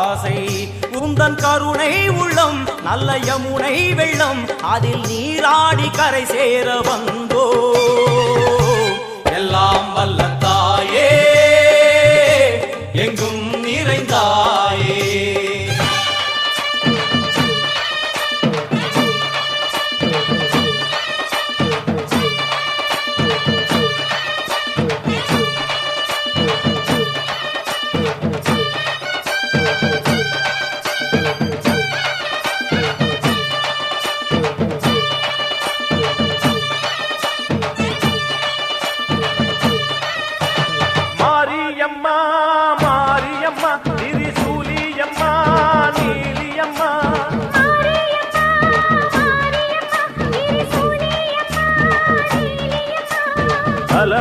ஆசை உந்தன் கருணை உள்ளம் நல்ல யமுனை வெள்ளம் அதில் நீராடி கரை சேர வந்தோ எல்லாம் வல்ல தாயே எங்கும் நிறைந்தாயே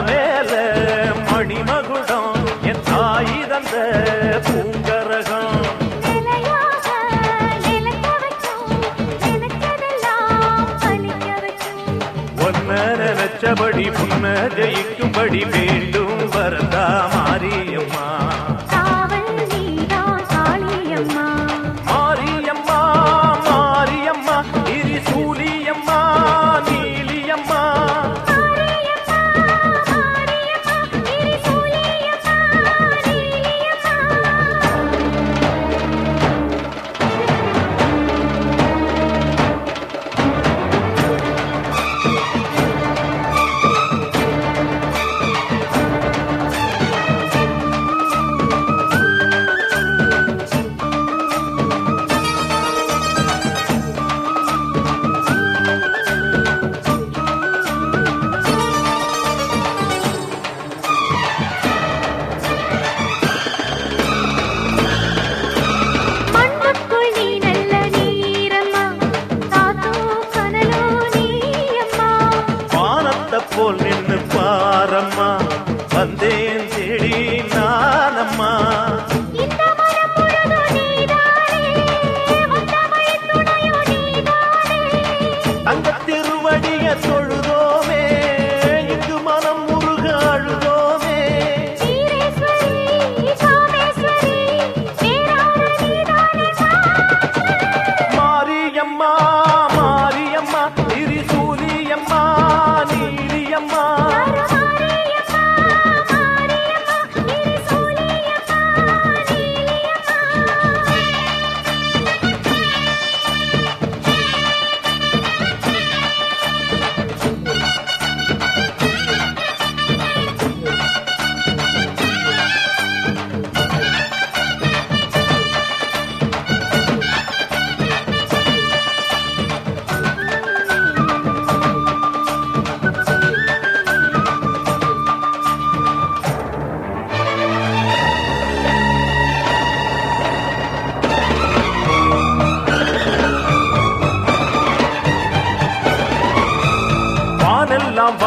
மேல மணிமகுடம் என் தாய் தந்த பூங்கரகம் ஒன்ன நினைச்சபடி புன்ன ஜெயிக்கும்படி வேண்டும் வரதா மாரியம்மா மாரியம்மா மாரியம்மா திரிசூலியம்மா நீலியம்மா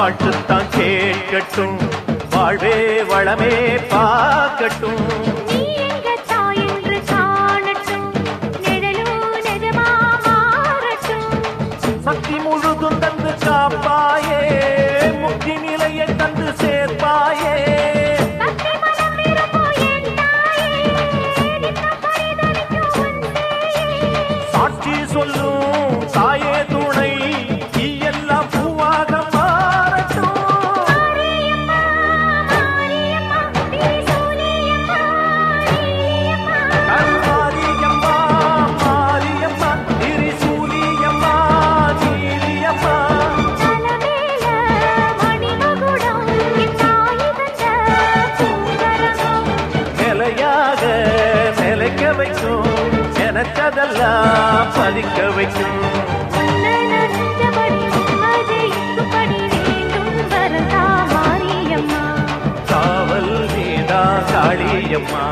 பாட்டுத்தான் கேட்கட்டும், வாழ்வே வளமே பார்க்கட்டும்.
நீ எங்க தாய் என்று காணட்டும், நிழலும் நிஜமா மாறட்டும்.
சக்தி முழுதும் தந்து காப்பாயே, முக்தி நிலையை தந்து சேர்ப்பாயே.
பக்தி மனம் விரும்பும் என் தாயே, நித்தம் பரிதவிக்கும் உன் சேயே.
சாட்சி சொல்லும் தாயே துணை, நீ எல்லாம் பூவாக மாறட்டும்.
மாரியம்மா, மாரியம்மா, திரிசூலியம்மா, நீலியம்மா.
கருமாரியம்மா, மாரியம்மா, திரிசூலியம்மா, நீலியம்மா.
தலமேல மணிமகுடம், என் தாய் தந்த பூங்கரகம்.
நிலையாக நிலைக்க வைக்கும், நினைச்சதெல்லாம் பலிக்க வைக்கும்.
உன்னை நஞ்சபடி உண்மை ஜெயிக்கும்படி வேண்டும் வரதா மாரியம்மா.
காவல் நீதா காளியம்மா.